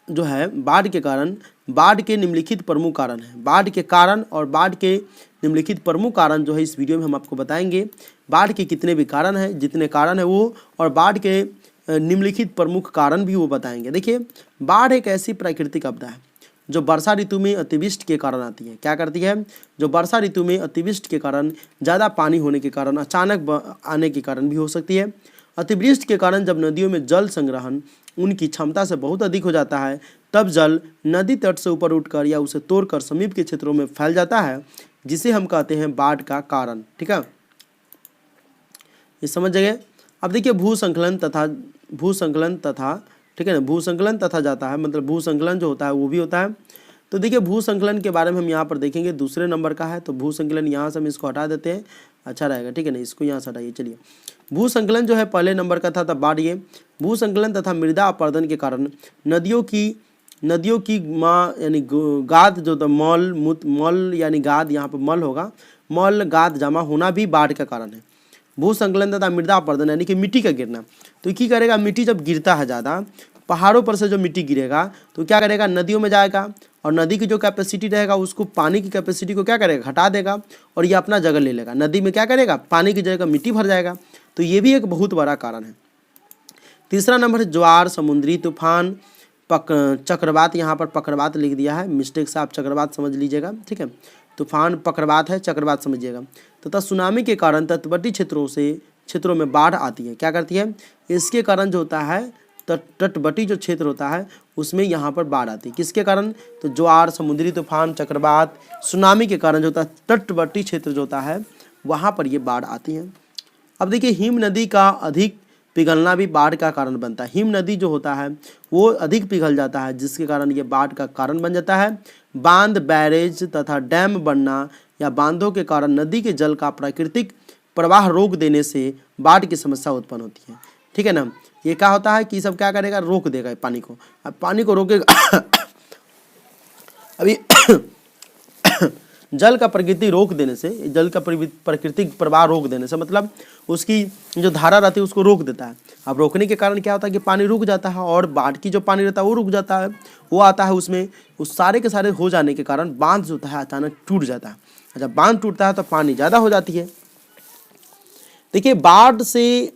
जो है, बाढ़ के निम्नलिखित प्रमुख कारण है। बाढ़ के कारण और बाढ़ के निम्नलिखित प्रमुख कारण जो है इस वीडियो में हम आपको बताएंगे। बाढ़ के कितने भी कारण हैं, जितने कारण है वो, और बाढ़ के निम्नलिखित प्रमुख कारण भी वो बताएंगे। देखिए, बाढ़ एक ऐसी प्राकृतिक आपदा है जो वर्षा ऋतु में अतिवृष्टि के कारण आती है। क्या करती है, जो वर्षा ऋतु में अतिवृष्टि के कारण, ज़्यादा पानी होने के कारण, अचानक आने के कारण भी हो सकती है। अतिवृष्टि के कारण जब नदियों में जल संग्रहण उनकी क्षमता से बहुत अधिक हो जाता है, तब जल नदी तट से ऊपर उठकर या उसे तोड़कर समीप के क्षेत्रों में फैल जाता है, जिसे हम कहते हैं बाढ़ का कारण। ठीक है, ये समझ गए। अब देखिए, भूसंकलन तथा ठीक है ना, भूसंकलन तथा जाता है, मतलब भूसंकलन जो होता है वो भी होता है। तो देखिए, भूसंकलन के बारे में हम यहाँ पर देखेंगे, दूसरे नंबर का है। तो भूसंकलन यहाँ से हम इसको हटा देते हैं, अच्छा रहेगा, ठीक है ना, इसको यहाँ से हटाइए। चलिए, भूसंकलन जो है पहले नंबर का था, तब बाढ़। ये भूसंकलन तथा मृदा अपरदन के कारण नदियों की माँ यानी गाद जो था, मल यानी गाद, यहाँ पर मल होगा, मल गाद जमा होना भी बाढ़ का कारण है। भूसंकलन तथा मृदा अपरदन यानी कि मिट्टी का गिरना। तो क्या करेगा, मिट्टी जब गिरता है ज़्यादा, पहाड़ों पर से जो मिट्टी गिरेगा तो क्या करेगा, नदियों में जाएगा, और नदी की जो कैपेसिटी रहेगा उसको, पानी की कैपेसिटी को क्या करेगा, हटा देगा, और ये अपना जगह ले लेगा। नदी में क्या करेगा, पानी की जगह मिट्टी भर जाएगा। तो ये भी एक बहुत बड़ा कारण है। तीसरा नंबर है ज्वार, समुद्री तूफान, चक्रवात। यहाँ पर पकड़वात लिख दिया है, मिस्टेक से आप चक्रवात समझ लीजिएगा, ठीक है। तूफान पकड़वात है, चक्रवात समझिएगा। तथा सुनामी के कारण तटवर्ती क्षेत्रों में बाढ़ आती है। क्या करती है, इसके कारण जो होता है तटवर्ती जो क्षेत्र होता है उसमें यहाँ पर बाढ़ आती है। किसके कारण, तो ज्वार, समुद्री तूफान, चक्रवात, सुनामी के कारण जो होता है तटवर्ती क्षेत्र जो होता है वहाँ पर ये बाढ़ आती है। अब देखिए, हिम नदी का अधिक पिघलना भी बाढ़ का कारण बनता है। हिम नदी जो होता है वो अधिक पिघल जाता है, जिसके कारण ये बाढ़ का कारण बन जाता है। बांध, बैरेज तथा डैम बनना या बांधों के कारण नदी के जल का प्राकृतिक प्रवाह रोक देने से बाढ़ की समस्या उत्पन्न होती है। ठीक है ना। ये क्या होता है कि सब क्या करेगा, रोक देगा पानी को। अब पानी को रोकेगा अभी जल का प्रकृति रोक देने से, जल का प्राकृतिक प्रवाह रोक देने से मतलब उसकी जो धारा रहती है उसको रोक देता है। अब रोकने के कारण क्या होता है कि पानी रुक जाता है और बाढ़ की जो पानी रहता है वो रुक जाता है, वो आता है उसमें, उस सारे के सारे हो जाने के कारण बांध जो होता है अचानक टूट जाता है। जब बांध टूटता है तो पानी ज़्यादा हो जाती है। देखिए, बाढ़ से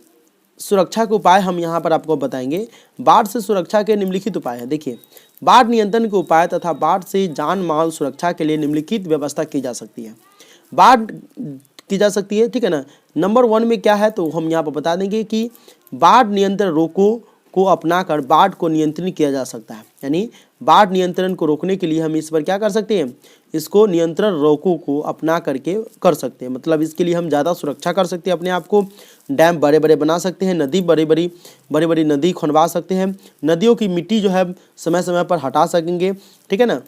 सुरक्षा के उपाय हम यहाँ पर आपको बताएंगे। बाढ़ से सुरक्षा के निम्नलिखित उपाय है। देखिए, बाढ़ नियंत्रण के उपाय तथा बाढ़ से जान माल सुरक्षा के लिए निम्नलिखित व्यवस्था की जा सकती है। बाढ़ की जा सकती है, ठीक है ना। नंबर 1 में क्या है तो हम यहाँ पर बता देंगे कि बाढ़ नियंत्रण रोकों को अपनाकर बाढ़ को नियंत्रित किया जा सकता है। यानी बाढ़ नियंत्रण को रोकने के लिए हम इस पर क्या कर सकते हैं, इसको नियंत्रण रोकों को अपना करके कर सकते हैं। मतलब इसके लिए हम ज़्यादा सुरक्षा कर सकते हैं अपने आप को। डैम बड़े बड़े बना सकते हैं, नदी बड़ी बड़ी नदी खुनवा सकते हैं, नदियों की मिट्टी जो है समय समय पर हटा सकेंगे, ठीक है ना।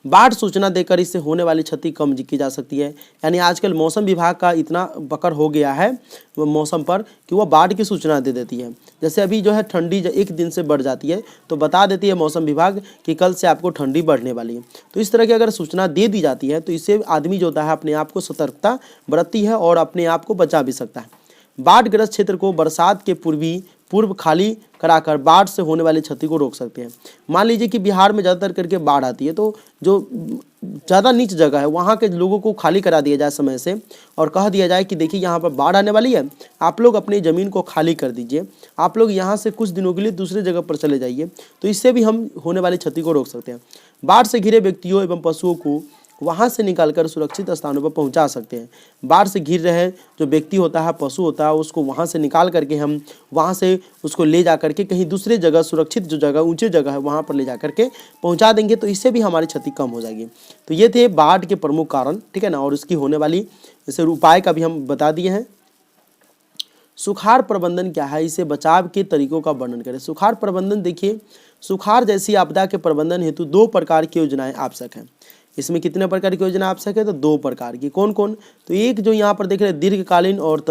बाढ़ सूचना देकर इससे होने वाली क्षति कम की जा सकती है। यानी आजकल मौसम विभाग का इतना पकड़ हो गया है वो मौसम पर कि वो बाढ़ की सूचना दे देती है। जैसे अभी जो है ठंडी एक दिन से बढ़ जाती है तो बता देती है मौसम विभाग कि कल से आपको ठंडी बढ़ने वाली है। तो इस तरह की अगर सूचना दे दी जाती है तो इससे आदमी जो होता है अपने आप को सतर्कता बरतती है और अपने आप को बचा भी सकता है। बाढ़ग्रस्त क्षेत्र को बरसात के पूर्व खाली कराकर बाढ़ से होने वाली क्षति को रोक सकते हैं। मान लीजिए कि बिहार में ज़्यादातर करके बाढ़ आती है तो जो ज़्यादा नीच जगह है वहाँ के लोगों को खाली करा दिया जाए समय से और कह दिया जाए कि देखिए यहाँ पर बाढ़ आने वाली है, आप लोग अपनी ज़मीन को खाली कर दीजिए, आप लोग यहाँ से कुछ दिनों के लिए दूसरे जगह पर चले जाइए। तो इससे भी हम होने वाली क्षति को रोक सकते हैं। बाढ़ से घिरे व्यक्तियों एवं पशुओं को वहाँ से निकालकर सुरक्षित स्थानों पर पहुँचा सकते हैं। बाढ़ से घिर रहे जो व्यक्ति होता है, पशु होता है, उसको वहाँ से निकाल करके हम वहाँ से उसको ले जा करके कहीं दूसरे जगह, सुरक्षित जो जगह, ऊंचे जगह है वहाँ पर ले जा करके पहुँचा देंगे। तो इससे भी हमारी क्षति कम हो जाएगी। तो ये थे बाढ़ के प्रमुख कारण, ठीक है ना। और उसकी होने वाली जैसे उपाय का भी हम बता दिए हैं। सुखाड़ प्रबंधन क्या है, इसे बचाव के तरीकों का वर्णन करें। सुखाड़ प्रबंधन, देखिए सुखाड़ जैसी आपदा के प्रबंधन हेतु 2 प्रकार की योजनाएं आवश्यक हैं। इसमें कितने प्रकार की योजना आवश्यक है तो 2 प्रकार की। कौन कौन, तो एक जो यहाँ पर देख रहे हैं दीर्घकालीन और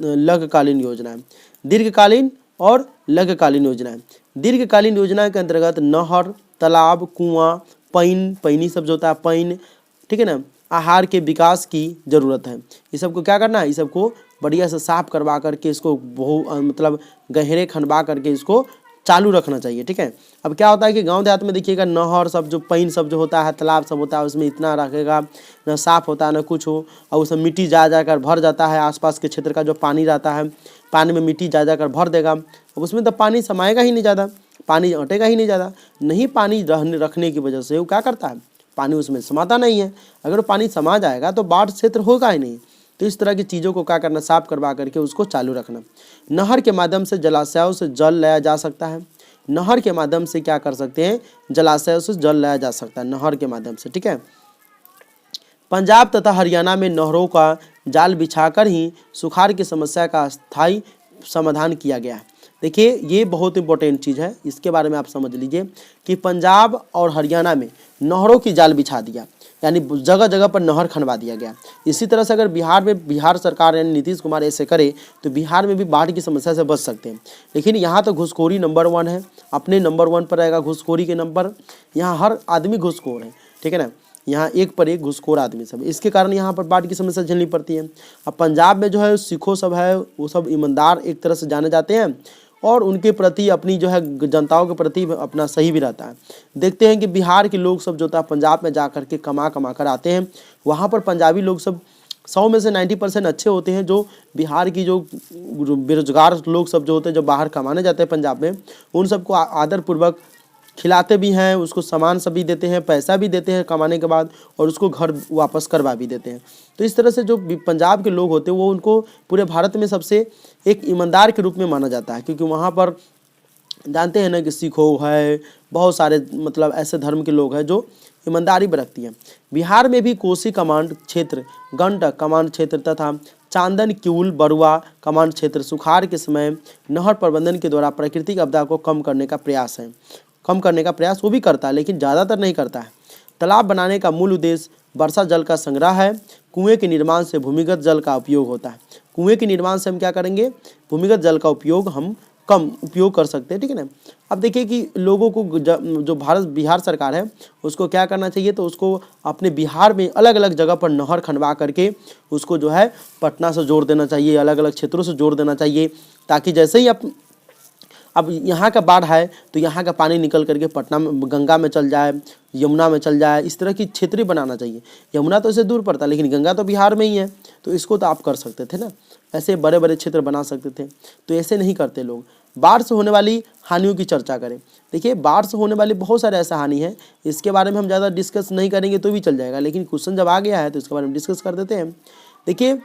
लघुकालीन योजनाएं। दीर्घकालीन और लघुकालीन योजनाएं। दीर्घकालीन योजना के अंतर्गत नहर, तालाब, कुआं, पैनी सब जो होता है पैन, ठीक है ना, आहार के विकास की जरूरत है। ये सबको क्या करना है, ये सबको बढ़िया से साफ करवा करके इसको मतलब गहरे खनवा करके इसको चालू रखना चाहिए, ठीक है। अब क्या होता है कि गांव देहात में देखिएगा नहर सब जो पैन सब जो होता है, तालाब सब होता है, उसमें इतना रखेगा ना साफ होता है ना कुछ हो, और उसमें मिट्टी जा जाकर भर जाता है। आसपास के क्षेत्र का जो पानी रहता है, पानी में मिट्टी जा जाकर भर देगा। अब उसमें तो पानी समाएगा ही नहीं ज़्यादा, पानी अटेगा ही नहीं ज़्यादा। नहीं पानी रखने की वजह से वो क्या करता है, पानी उसमें समाता नहीं है। अगर पानी समा जाएगा तो बाढ़ क्षेत्र होगा ही नहीं। तो इस तरह की चीज़ों को क्या करना, साफ करवा करके उसको चालू रखना। नहर के माध्यम से जलाशयों से जल लाया जा सकता है। नहर के माध्यम से क्या कर सकते हैं, जलाशयों से जल लाया जा सकता है नहर के माध्यम से, ठीक है। पंजाब तथा हरियाणा में नहरों का जाल बिछाकर ही सुखाड़ की समस्या का स्थायी समाधान किया गया है। देखिए ये बहुत इंपॉर्टेंट चीज़ है, इसके बारे में आप समझ लीजिए कि पंजाब और हरियाणा में नहरों की जाल बिछा दिया, यानी जगह जगह पर नहर खनवा दिया गया। इसी तरह से अगर बिहार सरकार यानी नीतीश कुमार ऐसे करे तो बिहार में भी बाढ़ की समस्या से बच सकते हैं। लेकिन यहाँ तो घुसखोरी नंबर 1 है, अपने नंबर 1 पर रहेगा घुसखोरी के नंबर। यहाँ हर आदमी घुसखोर है, ठीक है ना, यहाँ एक पर एक घुसखोर आदमी सब, इसके कारण यहाँ पर बाढ़ की समस्या झेलनी पड़ती है। अब पंजाब में जो है सिखों सब है, वो सब ईमानदार एक तरह से जाने जाते हैं और उनके प्रति अपनी जो है जनताओं के प्रति अपना सही भी रहता है। देखते हैं कि बिहार के लोग सब जो होता है पंजाब में जा कर के कमा कर आते हैं। वहाँ पर पंजाबी लोग सब 100 में से 90% अच्छे होते हैं। जो बिहार की जो बेरोजगार लोग सब जो होते हैं, जो बाहर कमाने जाते हैं पंजाब में, उन सबको आदरपूर्वक खिलाते भी हैं, उसको सामान सभी देते हैं, पैसा भी देते हैं कमाने के बाद, और उसको घर वापस करवा भी देते हैं। तो इस तरह से जो पंजाब के लोग होते हैं वो उनको पूरे भारत में सबसे एक ईमानदार के रूप में माना जाता है, क्योंकि वहाँ पर जानते हैं ना कि सिखों है, बहुत सारे मतलब ऐसे धर्म के लोग हैं जो ईमानदारी बरतती हैं। बिहार में भी कोसी कमांड क्षेत्र, गंडक कमांड क्षेत्र तथा चांदन क्यूल बरुआ कमांड क्षेत्र सुखाड़ के समय नहर प्रबंधन के द्वारा प्राकृतिक आपदा को कम करने का प्रयास वो भी करता है, लेकिन ज़्यादातर नहीं करता है। तालाब बनाने का मूल उद्देश्य वर्षा जल का संग्रह है। कुएं के निर्माण से भूमिगत जल का उपयोग होता है। कुएं के निर्माण से हम क्या करेंगे, भूमिगत जल का उपयोग हम कम उपयोग कर सकते हैं, ठीक है ना। अब देखिए कि लोगों को जो बिहार सरकार है उसको क्या करना चाहिए, तो उसको अपने बिहार में अलग अलग जगह पर नहर खनवा करके उसको जो है पटना से जोड़ देना चाहिए, अलग अलग क्षेत्रों से जोड़ देना चाहिए, ताकि जैसे ही अब यहाँ का बाढ़ है तो यहाँ का पानी निकल करके पटना में, गंगा में चल जाए, यमुना में चल जाए, इस तरह की क्षेत्र बनाना चाहिए। यमुना तो इससे दूर पड़ता है, लेकिन गंगा तो बिहार में ही है, तो इसको तो आप कर सकते थे ना, ऐसे बड़े बड़े क्षेत्र बना सकते थे, तो ऐसे नहीं करते लोग। बाढ़ से होने वाली हानियों की चर्चा करें। देखिए बाढ़ से होने वाली बहुत सारे ऐसा हानि है, इसके बारे में हम ज़्यादा डिस्कस नहीं करेंगे तो भी चल जाएगा, लेकिन क्वेश्चन जब आ गया है तो इसके बारे में डिस्कस कर देते हैं। देखिए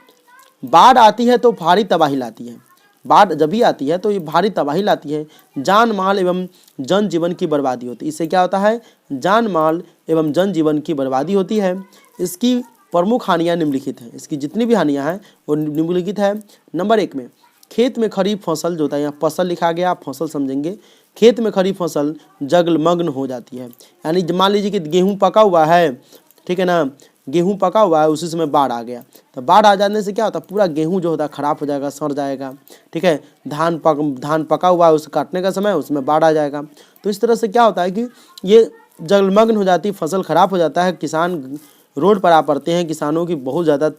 बाढ़ आती है तो भारी तबाही लाती है। बाढ़ जब भी आती है तो ये भारी तबाही लाती है, जान माल एवं जनजीवन की बर्बादी होती है। इससे क्या होता है, जान माल एवं जनजीवन की बर्बादी होती है। इसकी प्रमुख हानियाँ निम्नलिखित हैं, इसकी जितनी भी हानियाँ हैं वो निम्नलिखित है। नंबर 1 में खेत में खरीफ फसल जो होता है, यहाँ फसल लिखा गया, आप फसल समझेंगे। खेत में खरीफ फसल जलमग्न हो जाती है, यानी मान लीजिए कि गेहूँ पका हुआ है, ठीक है ना, गेहूँ पका हुआ है, उसी समय बाढ़ आ गया, तो बाढ़ आ जाने से क्या होता है, पूरा गेहूँ जो होता है खराब हो जाएगा, सड़ जाएगा, ठीक है। धान पका हुआ है, उसे काटने का समय उसमें बाढ़ आ जाएगा, तो इस तरह से क्या होता है कि ये जलमग्न हो जाती है, फसल खराब हो जाता है, किसान रोड पर आ पड़ते हैं, किसानों की बहुत ज़्यादा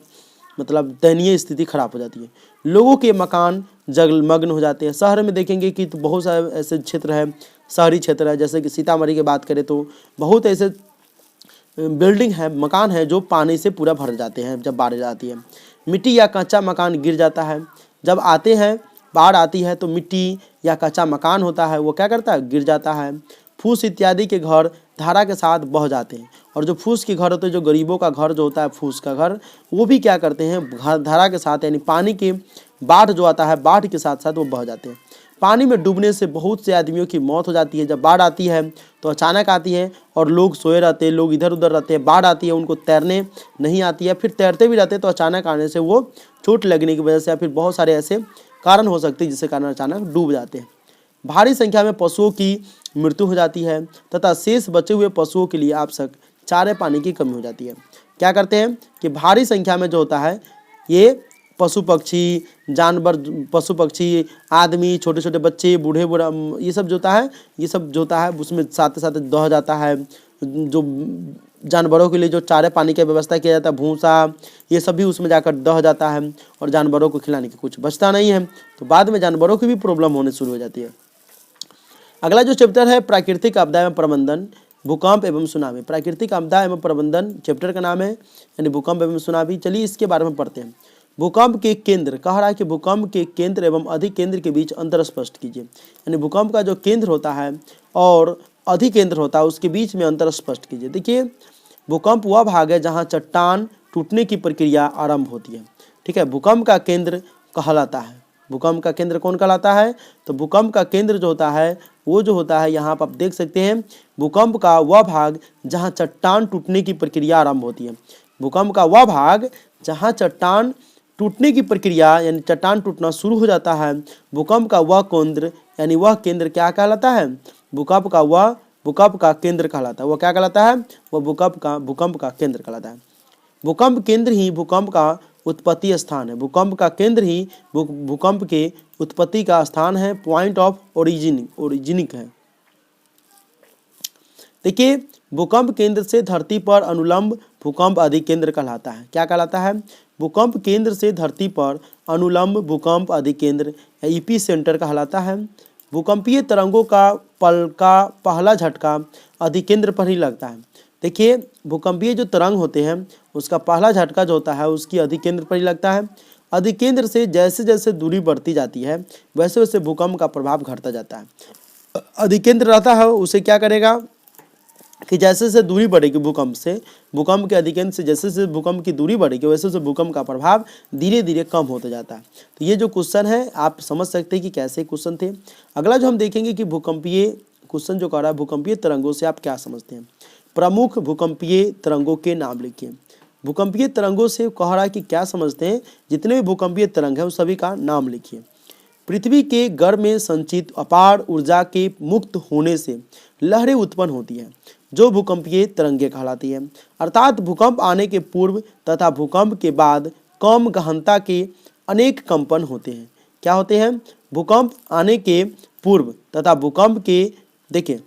मतलब दयनीय स्थिति खराब हो जाती है, लोगों के मकान जलमग्न हो जाते हैं। शहर में देखेंगे कि तो बहुत सारे ऐसे क्षेत्र है, शहरी क्षेत्र है, जैसे कि सीतामढ़ी की बात करें तो बहुत ऐसे बिल्डिंग है, मकान है जो पानी से पूरा भर जाते हैं जब बाढ़ आती है। मिट्टी या कच्चा मकान गिर जाता है, जब आते हैं बाढ़ आती है तो मिट्टी या कच्चा मकान होता है वो क्या करता है, गिर जाता है। फूस इत्यादि के घर धारा के साथ बह जाते हैं, और जो फूस के घर होते हैं, जो गरीबों का घर जो होता है फूस का घर, वो भी क्या करते हैं, धारा के साथ यानी पानी के बाढ़ जो आता है बाढ़ के साथ साथ वो बह जाते हैं। पानी में डूबने से बहुत से आदमियों की मौत हो जाती है। जब बाढ़ आती है तो अचानक आती है और लोग सोए रहते हैं, लोग इधर उधर रहते हैं, बाढ़ आती है उनको तैरने नहीं आती है, फिर तैरते भी रहते हैं तो अचानक आने से वो चोट लगने की वजह से या फिर बहुत सारे ऐसे कारण हो सकते हैं जिसके कारण अचानक डूब जाते हैं। भारी संख्या में पशुओं की मृत्यु हो जाती है तथा शेष बचे हुए पशुओं के लिए आवश्यक चारे पानी की कमी हो जाती है। क्या करते हैं कि भारी संख्या में जो होता है ये पशु पक्षी जानवर, पशु पक्षी, आदमी, छोटे छोटे बच्चे, बूढ़े ये सब जो होता है उसमें साथ साथ दह जाता है। जो जानवरों के लिए जो चारे पानी की व्यवस्था किया जाता है, भूसा, ये सब भी उसमें जाकर दह जाता है और जानवरों को खिलाने की कुछ बचता नहीं है, तो बाद में जानवरों की भी प्रॉब्लम होने शुरू हो जाती है। अगला जो चैप्टर है प्राकृतिक आपदा एवं प्रबंधन, भूकंप एवं सुनामी। प्राकृतिक आपदा एवं प्रबंधन चैप्टर का नाम है, यानी भूकंप एवं सुनामी। चलिए इसके बारे में पढ़ते हैं। भूकंप के केंद्र, कह रहा है कि भूकंप के केंद्र एवं अधिकेंद्र के बीच अंतर स्पष्ट कीजिए, यानी भूकंप का जो केंद्र होता है और अधिकेंद्र होता है उसके बीच में अंतर स्पष्ट कीजिए। देखिए भूकंप वह भाग है जहाँ चट्टान टूटने की प्रक्रिया आरंभ होती है, ठीक है, भूकंप का केंद्र कहलाता है। भूकंप का केंद्र कौन कहलाता है, तो भूकंप का केंद्र जो होता है वो जो होता है, यहाँ पर आप देख सकते हैं, भूकंप का वह भाग जहाँ चट्टान टूटने की प्रक्रिया आरंभ होती है। भूकंप का वह भाग जहाँ चट्टान टूटने की प्रक्रिया यानी चट्टान टूटना शुरू हो जाता है, भूकंप का वह केंद्र यानी वह केंद्र क्या कहलाता है, भूकंप का केंद्र कहलाता है। वह क्या कहलाता है, वह भूकंप का केंद्र कहलाता है। भूकंप केंद्र ही भूकंप का उत्पत्ति स्थान है। भूकंप का केंद्र ही भूकंप के उत्पत्ति का स्थान है, पॉइंट ऑफ ओरिजिनिक है। देखिए भूकंप केंद्र से धरती पर अनुलंब भूकंप अधिकेंद्र कहलाता है। क्या कहलाता है, भूकंप केंद्र से धरती पर अनुलंब भूकंप अधिकेंद्र ईपी सेंटर कहलाता है। भूकंपीय तरंगों का पहला झटका अधिकेंद्र पर ही लगता है। देखिए भूकंपीय जो तरंग होते हैं उसका पहला झटका जो होता है उसकी अधिकेंद्र पर ही लगता है। अधिकेंद्र से जैसे जैसे दूरी बढ़ती जाती है वैसे वैसे भूकंप का प्रभाव घटता जाता है। अधिकेंद्र रहता है उसे क्या करेगा कि जैसे जैसे दूरी बढ़ेगी भूकंप के अधिकेंद्र से जैसे जैसे भूकंप की दूरी बढ़ेगी वैसे वैसे भूकंप का प्रभाव धीरे धीरे कम होता जाता है। तो ये जो क्वेश्चन है आप समझ सकते हैं कि कैसे क्वेश्चन थे। अगला जो हम देखेंगे कि भूकंपीय क्वेश्चन जो कर रहा है, भूकंपीय तरंगों से आप क्या समझते हैं। प्रमुख भूकंपीय तरंगों के नाम लिखिए। भूकंपीय तरंगों से कह रहा है कि क्या समझते हैं, जितने भी भूकंपीय तरंग हैं उन सभी का नाम लिखिए। पृथ्वी के गर्भ में संचित अपार ऊर्जा के मुक्त होने से लहरें उत्पन्न होती हैं। जो भूकंपीय तरंगे कहलाती है। अर्थात भूकंप आने के पूर्व तथा भूकंप के बाद कम गहनता के अनेक कंपन होते हैं। क्या होते हैं? भूकंप आने के पूर्व तथा भूकंप के, देखिए,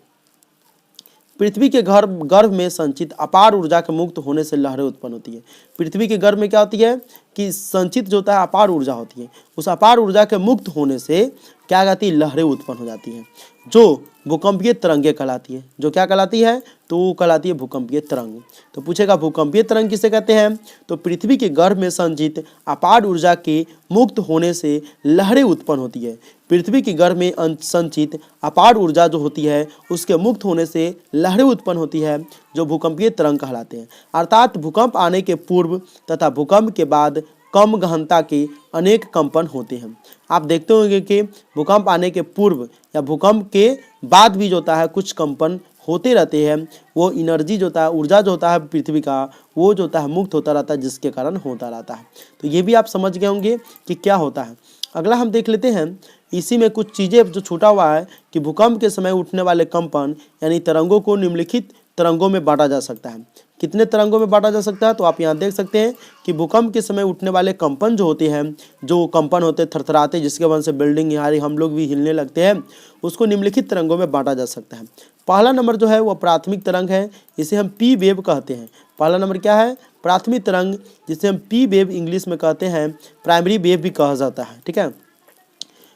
पृथ्वी के गर्भ में संचित अपार ऊर्जा के मुक्त होने से लहरें उत्पन्न होती है। पृथ्वी के गर्भ में क्या होती है कि संचित जो होता है अपार ऊर्जा होती है। उस अपार ऊर्जा के मुक्त होने से क्या कहती है? लहरें उत्पन्न हो जाती हैं, जो भूकंपीय तरंगे कहलाती है। जो क्या कहलाती है? तो वो कहलाती है भूकंपीय तरंग। तो पूछेगा भूकंपीय तरंग किसे कहते हैं? तो पृथ्वी के गर्भ में संचित अपार ऊर्जा के मुक्त होने से लहरें उत्पन्न होती है। पृथ्वी के गर्भ में संचित अपार ऊर्जा जो होती है उसके मुक्त होने से लहरें उत्पन्न होती है, जो भूकंपीय तरंग कहलाते हैं। अर्थात भूकंप आने के पूर्व तथा भूकंप के बाद कम गहनता के अनेक कंपन होते हैं। आप देखते होंगे कि भूकंप आने के पूर्व या भूकंप के बाद भी जो होता है कुछ कंपन होते रहते हैं। वो एनर्जी जो होता है, ऊर्जा जो होता है पृथ्वी का, वो जो होता है मुक्त होता रहता है, जिसके कारण होता रहता है। तो ये भी आप समझ गए होंगे कि क्या होता है। अगला हम देख लेते हैं, इसी में कुछ चीज़ें जो छूटा हुआ है कि भूकंप के समय उठने वाले कंपन यानी तरंगों को निम्नलिखित तरंगों में बांटा जा सकता है। कितने तरंगों में बांटा जा सकता है? तो आप यहाँ देख सकते हैं कि भूकंप के समय उठने वाले कंपन जो होते हैं, जो कंपन होते थरथराते, जिसके वजह से बिल्डिंग यारी हम लोग भी हिलने लगते हैं, उसको निम्नलिखित तरंगों में बांटा जा सकता है। पहला नंबर जो है वो प्राथमिक तरंग है, इसे हम पी वेव कहते हैं। पहला नंबर क्या है? प्राथमिक तरंग, जिसे हम पी वेव इंग्लिश में कहते हैं, प्राइमरी वेव भी कहा जाता है। ठीक है।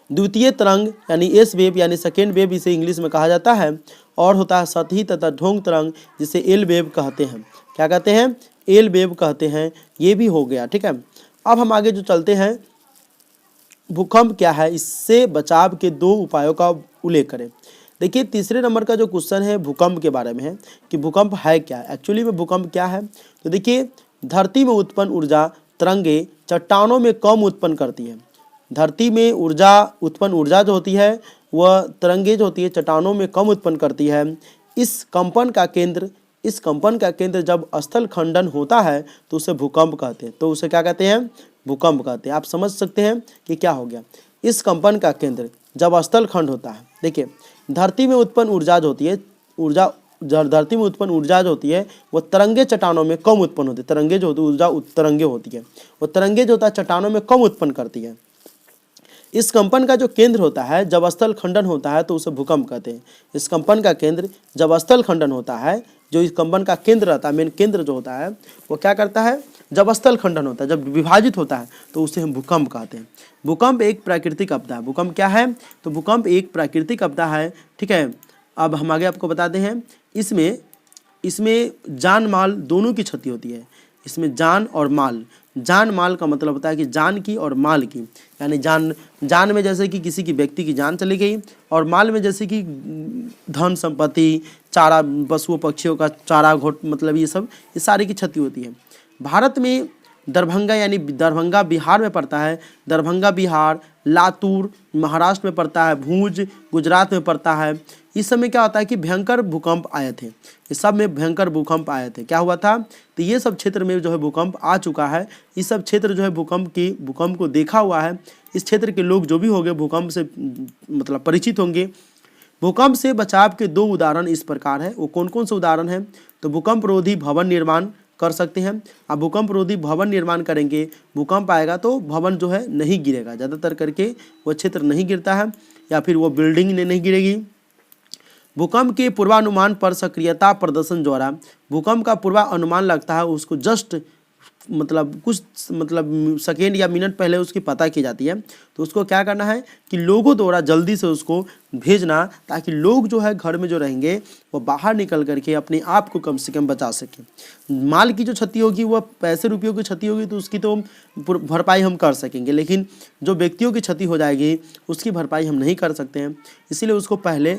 द्वितीय तरंग यानी एस वेव यानी सेकेंड वेव इसे इंग्लिश में कहा जाता है। और होता है सतही तथा ढोंग तरंग, जिसे एल वेव कहते हैं। क्या कहते हैं? एल वेव कहते हैं। ये भी हो गया। ठीक है। अब हम आगे जो चलते हैं, भूकंप क्या है, इससे बचाव के 2 उपायों का उल्लेख करें। देखिए, तीसरे नंबर का जो क्वेश्चन है भूकंप के बारे में है कि भूकंप है क्या, एक्चुअली में भूकंप क्या है। तो देखिए, धरती में उत्पन्न ऊर्जा तरंगे चट्टानों में कम उत्पन्न करती है। धरती में उत्पन्न ऊर्जा जो होती है वह तरंगे जो होती है चट्टानों में कम उत्पन्न करती है। इस कंपन का केंद्र जब स्थल खंडन होता है तो उसे भूकंप कहते हैं। तो उसे क्या कहते हैं? भूकंप कहते हैं। आप समझ सकते हैं कि क्या हो गया। इस कंपन का केंद्र जब स्थल खंड होता है, देखिए, धरती में उत्पन्न ऊर्जा जो होती है, धरती में उत्पन्न ऊर्जा जो होती है वो तरंगे चट्टानों में कम उत्पन्न होती है। तरंगे जो होती है ऊर्जा तरंगे होती है, वो तरंगे जो होता है चट्टानों में कम उत्पन्न करती है। इस कंपन का जो केंद्र होता है जब स्थल खंडन होता है तो उसे भूकंप कहते हैं। इस कंपन का केंद्र जब स्थल खंडन होता है, जो इस कंपन का केंद्र रहता है, मेन केंद्र जो होता है वो क्या करता है, जब स्थल खंडन होता है, जब विभाजित होता है तो उसे हम भूकंप कहते हैं। भूकंप एक प्राकृतिक आपदा है। भूकंप क्या है? तो भूकंप एक प्राकृतिक आपदा है। ठीक है। अब हम आगे आपको बताते हैं, इसमें जान माल दोनों की क्षति होती है। इसमें जान और माल, जान माल का मतलब होता है कि जान की और माल की, यानी जान में जैसे कि किसी की व्यक्ति की जान चली गई, और माल में जैसे कि धन संपत्ति, चारा, पशुओं पक्षियों का चारा घोट, मतलब ये सारी की क्षति होती है। भारत में दरभंगा यानी दरभंगा बिहार में पड़ता है। दरभंगा बिहार, लातूर महाराष्ट्र में पड़ता है, भूज गुजरात में पड़ता है। इस समय क्या होता है कि भयंकर भूकंप आए थे। इस सब में भयंकर भूकंप आए थे। क्या हुआ था? तो ये सब क्षेत्र में जो है भूकंप आ चुका है। इस सब क्षेत्र जो है भूकंप को देखा हुआ है। इस क्षेत्र के लोग जो भी होंगे भूकंप से मतलब परिचित होंगे। भूकंप से बचाव के 2 उदाहरण इस प्रकार है। वो कौन कौन से उदाहरण हैं? तो भूकंप रोधी भवन निर्माण कर सकते हैं। आप भूकंप रोधी भवन निर्माण करेंगे, भूकंप आएगा तो भवन जो है नहीं गिरेगा, ज़्यादातर करके वो क्षेत्र नहीं गिरता है, या फिर वो बिल्डिंग नहीं गिरेगी। भूकंप के पूर्वानुमान पर सक्रियता प्रदर्शन द्वारा भूकंप का पूर्वानुमान लगता है, उसको जस्ट कुछ सेकेंड या मिनट पहले उसकी पता की जाती है। तो उसको क्या करना है कि लोगों द्वारा जल्दी से उसको भेजना, ताकि लोग जो है घर में जो रहेंगे वो बाहर निकल करके अपने आप को कम से कम बचा सकें। माल की जो क्षति होगी वह पैसे रुपयों की क्षति होगी तो उसकी तो भरपाई हम कर सकेंगे, लेकिन जो व्यक्तियों की क्षति हो जाएगी उसकी भरपाई हम नहीं कर सकते हैं। इसीलिए उसको पहले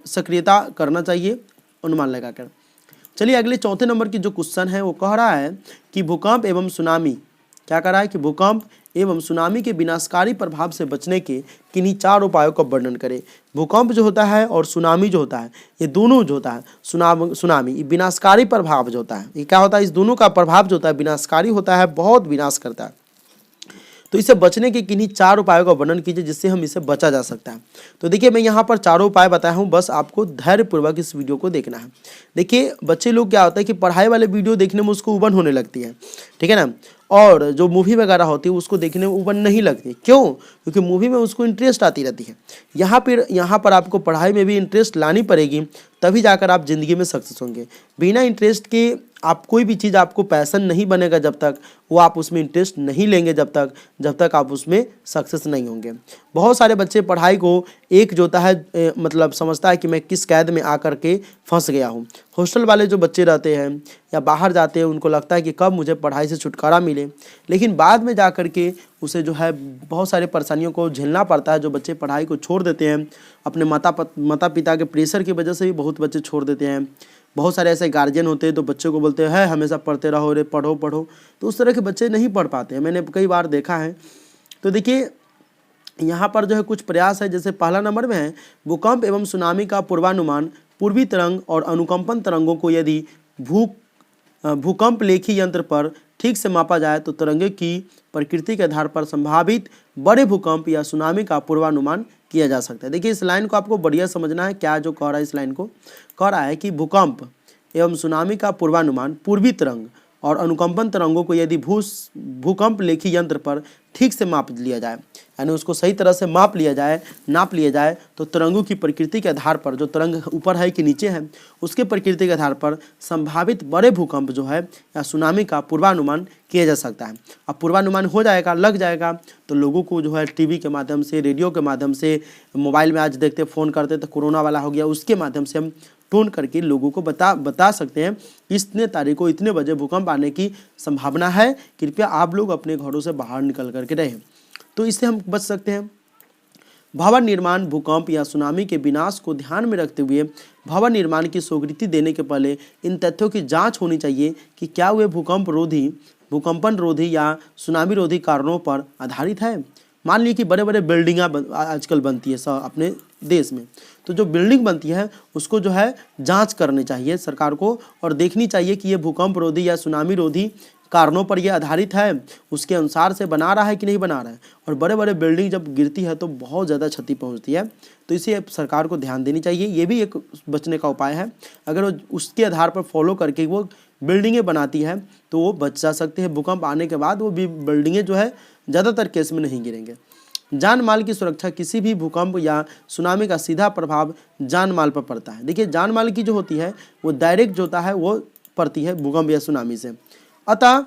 सक्रियता करना चाहिए अनुमान लगाकर। चलिए अगले चौथे नंबर की जो क्वेश्चन है वो कह रहा है कि भूकंप एवं सुनामी, क्या कह रहा है कि भूकंप एवं सुनामी के विनाशकारी प्रभाव से बचने के किन्हीं 4 उपायों का वर्णन करें। भूकंप जो होता है और सुनामी जो होता है, ये दोनों जो होता है सुनामी विनाशकारी प्रभाव जो होता है, ये क्या होता है, इस दोनों का प्रभाव जो होता है विनाशकारी होता है, बहुत विनाश करता है। तो इससे बचने के किन्हीं 4 उपायों का वर्णन कीजिए जिससे हम इससे बचा जा सकता है। तो देखिए मैं यहाँ पर चारों उपाय बताया हूँ, बस आपको धैर्यपूर्वक इस वीडियो को देखना है। देखिए बच्चे लोग क्या होता है कि पढ़ाई वाले वीडियो देखने में उसको उबन होने लगती है, ठीक है ना, और जो मूवी वगैरह होती है उसको देखने में उबन नहीं लगती। क्यों? क्योंकि मूवी में उसको इंटरेस्ट आती रहती है। यहाँ पर आपको पढ़ाई में भी इंटरेस्ट लानी पड़ेगी, तभी जाकर आप ज़िंदगी में सक्सेस होंगे। बिना इंटरेस्ट के आप कोई भी चीज़ आपको पैसन नहीं बनेगा जब तक वो आप उसमें इंटरेस्ट नहीं लेंगे, जब तक आप उसमें सक्सेस नहीं होंगे। बहुत सारे बच्चे पढ़ाई को एक जो होता है मतलब समझता है कि मैं किस कैद में आकर के फंस गया हूँ। हॉस्टल वाले जो बच्चे रहते हैं या बाहर जाते हैं उनको लगता है कि कब मुझे पढ़ाई से छुटकारा मिले, लेकिन बाद में जा कर के उसे जो है बहुत सारे परेशानियों को झेलना पड़ता है। जो बच्चे पढ़ाई को छोड़ देते हैं, अपने माता पिता के प्रेशर की वजह से भी बहुत बच्चे छोड़ देते हैं। बहुत सारे ऐसे गार्जियन होते हैं तो बच्चों को बोलते हैं हमेशा पढ़ते रहो रे, पढ़ो पढ़ो, तो उस तरह के बच्चे नहीं पढ़ पाते हैं, मैंने कई बार देखा है। तो देखिए यहाँ पर जो है कुछ प्रयास है, जैसे पहला नंबर में है भूकंप एवं सुनामी का पूर्वानुमान। पूर्वी तरंग और अनुकंपन तरंगों को यदि भूकंप लेखी यंत्र पर ठीक से मापा जाए तो तरंगे की प्रकृति के आधार पर संभावित बड़े भूकंप या सुनामी का पूर्वानुमान किया जा सकता है। देखिए इस लाइन को आपको बढ़िया समझना है, क्या जो कह रहा है इस लाइन को कह रहा है कि भूकंप एवं सुनामी का पूर्वानुमान पूर्वी तरंग और अनुकंपन तरंगों को यदि भूकंप लेखी यंत्र पर ठीक से माप लिया जाए, यानी उसको सही तरह से नाप लिया जाए तो तरंगों की प्रकृति के आधार पर, जो तरंग ऊपर है कि नीचे है उसके प्रकृति के आधार पर संभावित बड़े भूकंप जो है या सुनामी का पूर्वानुमान किया जा सकता है। अब पूर्वानुमान हो जाएगा, लग जाएगा, तो लोगों को जो है टीवी के माध्यम से, रेडियो के माध्यम से, मोबाइल में आज देखते फ़ोन करते तो कोरोना वाला हो गया, उसके माध्यम से हम टोन करके लोगों को बता सकते हैं इतने तारीख को इतने बजे भूकंप आने की संभावना है, कृपया आप लोग अपने घरों से बाहर निकल करके रहें। तो इससे हम बच सकते हैं। भवन निर्माण भूकंप या सुनामी के विनाश को ध्यान में रखते हुए भवन निर्माण की स्वीकृति देने के पहले इन तथ्यों की जांच होनी चाहिए कि क्या वे भूकंपन रोधी या सुनामी रोधी कारणों पर आधारित है। मान लीजिए कि बड़े बड़े बिल्डिंगें आजकल बनती है अपने देश में, तो जो बिल्डिंग बनती है उसको जो है जांच करनी चाहिए सरकार को और देखनी चाहिए कि ये भूकंप रोधी या सुनामी रोधी कारणों पर यह आधारित है, उसके अनुसार से बना रहा है कि नहीं बना रहा है। और बड़े बड़े बिल्डिंग जब गिरती है तो बहुत ज़्यादा क्षति पहुंचती है, तो इसे सरकार को ध्यान देनी चाहिए। ये भी एक बचने का उपाय है, अगर वो उसके आधार पर फॉलो करके वो बिल्डिंगें बनाती है तो वो बच जा सकते हैं। भूकंप आने के बाद वो भी बिल्डिंगें जो है ज़्यादातर केस में नहीं गिरेंगे। जान माल की सुरक्षा, किसी भी भूकंप या सुनामी का सीधा प्रभाव जान माल पर पड़ता है। देखिए जान माल की जो होती है वो डायरेक्ट जो होता है वो पड़ती है भूकंप या सुनामी से, अतः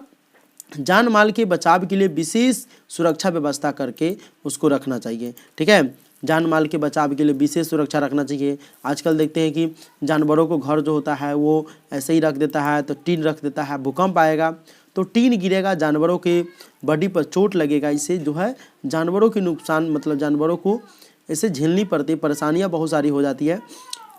जान माल के बचाव के लिए विशेष सुरक्षा व्यवस्था करके उसको रखना चाहिए। ठीक है, जान माल के बचाव के लिए विशेष सुरक्षा रखना चाहिए। आजकल देखते हैं कि जानवरों को घर जो होता है वो ऐसे ही रख देता है, तो टीन रख देता है, भूकंप आएगा तो टीन गिरेगा, जानवरों के बॉडी पर चोट लगेगा, इससे जो है जानवरों की नुकसान, मतलब जानवरों को ऐसे झेलनी पड़ती है, परेशानियाँ बहुत सारी हो जाती है।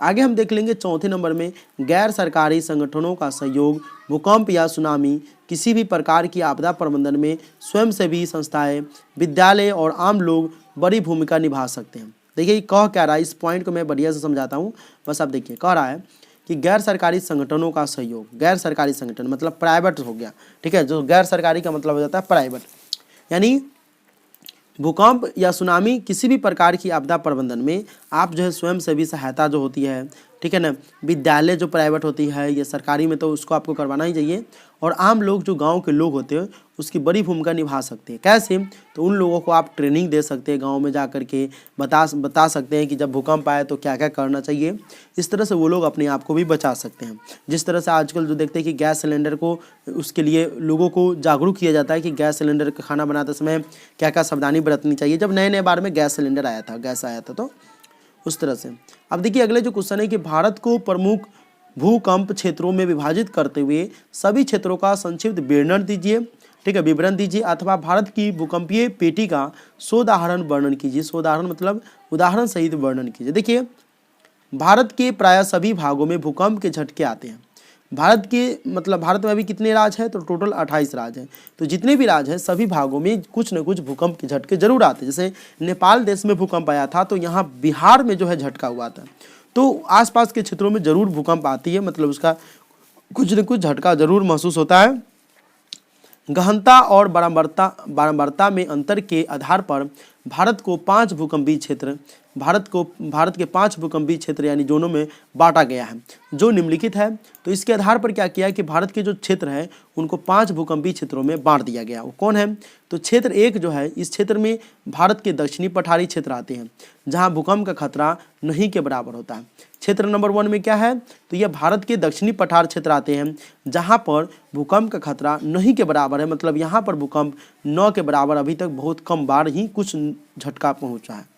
आगे हम देख लेंगे चौथे नंबर में गैर सरकारी संगठनों का सहयोग भूकंप या सुनामी किसी भी प्रकार की आपदा प्रबंधन में स्वयंसेवी संस्थाएं, विद्यालय और आम लोग बड़ी भूमिका निभा सकते हैं। देखिए कह क्या रहा है, इस पॉइंट को मैं बढ़िया से समझाता हूँ, बस आप देखिए। कह रहा है कि गैर सरकारी संगठनों का सहयोग, गैर सरकारी संगठन मतलब प्राइवेट हो गया, ठीक है, जो गैर सरकारी का मतलब हो जाता है प्राइवेट, यानी भूकंप या सुनामी किसी भी प्रकार की आपदा प्रबंधन में आप जो है स्वयंसेवी सहायता जो होती है, ठीक है ना, विद्यालय जो प्राइवेट होती है या सरकारी में तो उसको आपको करवाना ही चाहिए, और आम लोग जो गांव के लोग होते हैं उसकी बड़ी भूमिका निभा सकते हैं। कैसे? तो उन लोगों को आप ट्रेनिंग दे सकते हैं, गांव में जा कर के बता सकते हैं कि जब भूकंप आए तो क्या क्या करना चाहिए। इस तरह से वो लोग अपने आप को भी बचा सकते हैं। जिस तरह से आजकल जो देखते हैं कि गैस सिलेंडर को, उसके लिए लोगों को जागरूक किया जाता है कि गैस सिलेंडर का खाना बनाते समय क्या क्या सावधानी बरतनी चाहिए। जब नए बार में गैस सिलेंडर आया था, गैस आया था, तो उस तरह से। अब देखिए अगले जो क्वेश्चन है कि भारत को प्रमुख भूकंप क्षेत्रों में विभाजित करते हुए सभी क्षेत्रों का संक्षिप्त विवरण दीजिए, ठीक है, विवरण दीजिए, अथवा भारत की भूकंपीय पेटी का सोदाहरण वर्णन कीजिए। सोदाहरण मतलब उदाहरण सहित वर्णन कीजिए। देखिए भारत के प्राय सभी भागों में भूकंप के झटके आते हैं। भारत में अभी कितने राज्य हैं? तो टोटल 28 राज्य हैं। तो जितने भी राज्य हैं सभी भागों में कुछ न कुछ भूकंप के झटके जरूर आते हैं। जैसे नेपाल देश में भूकंप आया था तो यहाँ बिहार में जो है झटका हुआ था, तो आसपास के क्षेत्रों में जरूर भूकंप आती है, मतलब उसका कुछ न कुछ झटका जरूर महसूस होता है। गहनता और बारंबारता में अंतर के आधार पर भारत को 5 भूकंपीय क्षेत्र भारत के 5 भूकंपीय क्षेत्र यानी जोनों में बांटा गया है, जो निम्नलिखित है। तो इसके आधार पर क्या किया कि भारत के जो क्षेत्र है उनको 5 भूकंपीय क्षेत्रों में बांट दिया गया। वो कौन है? तो क्षेत्र 1 जो है, इस क्षेत्र में भारत के दक्षिणी पठारी क्षेत्र आते हैं जहाँ भूकंप का खतरा नहीं के बराबर होता है। क्षेत्र नंबर 1 में क्या है? तो यह भारत के दक्षिणी पठार क्षेत्र आते हैं जहाँ पर भूकंप का खतरा नहीं के बराबर है, मतलब यहाँ पर भूकंप 9 के बराबर अभी तक बहुत कम बार ही कुछ झटका पहुँचा है।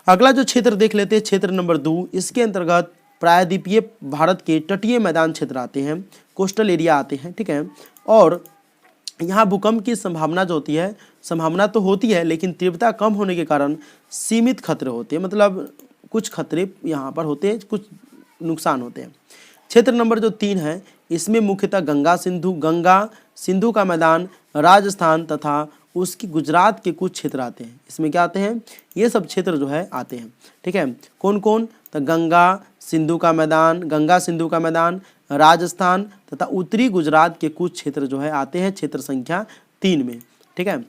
अगला जो क्षेत्र देख लेते हैं, क्षेत्र नंबर 2, इसके अंतर्गत प्रायद्वीपीय भारत के तटीय मैदान क्षेत्र आते हैं, कोस्टल एरिया आते हैं, ठीक है। और यहाँ भूकंप की संभावना जो होती है, संभावना तो होती है लेकिन तीव्रता कम होने के कारण सीमित खतरे होते हैं, मतलब कुछ खतरे यहाँ पर होते हैं, कुछ नुकसान होते हैं। क्षेत्र नंबर जो 3 है, इसमें मुख्यतः गंगा सिंधु का मैदान, राजस्थान तथा उसकी गुजरात के कुछ क्षेत्र आते हैं। इसमें क्या आते हैं? ये सब क्षेत्र जो है आते हैं, ठीक है। कौन कौन? तो गंगा सिंधु का मैदान, राजस्थान तथा उत्तरी गुजरात के कुछ क्षेत्र जो है आते हैं क्षेत्र संख्या 3 में, ठीक है।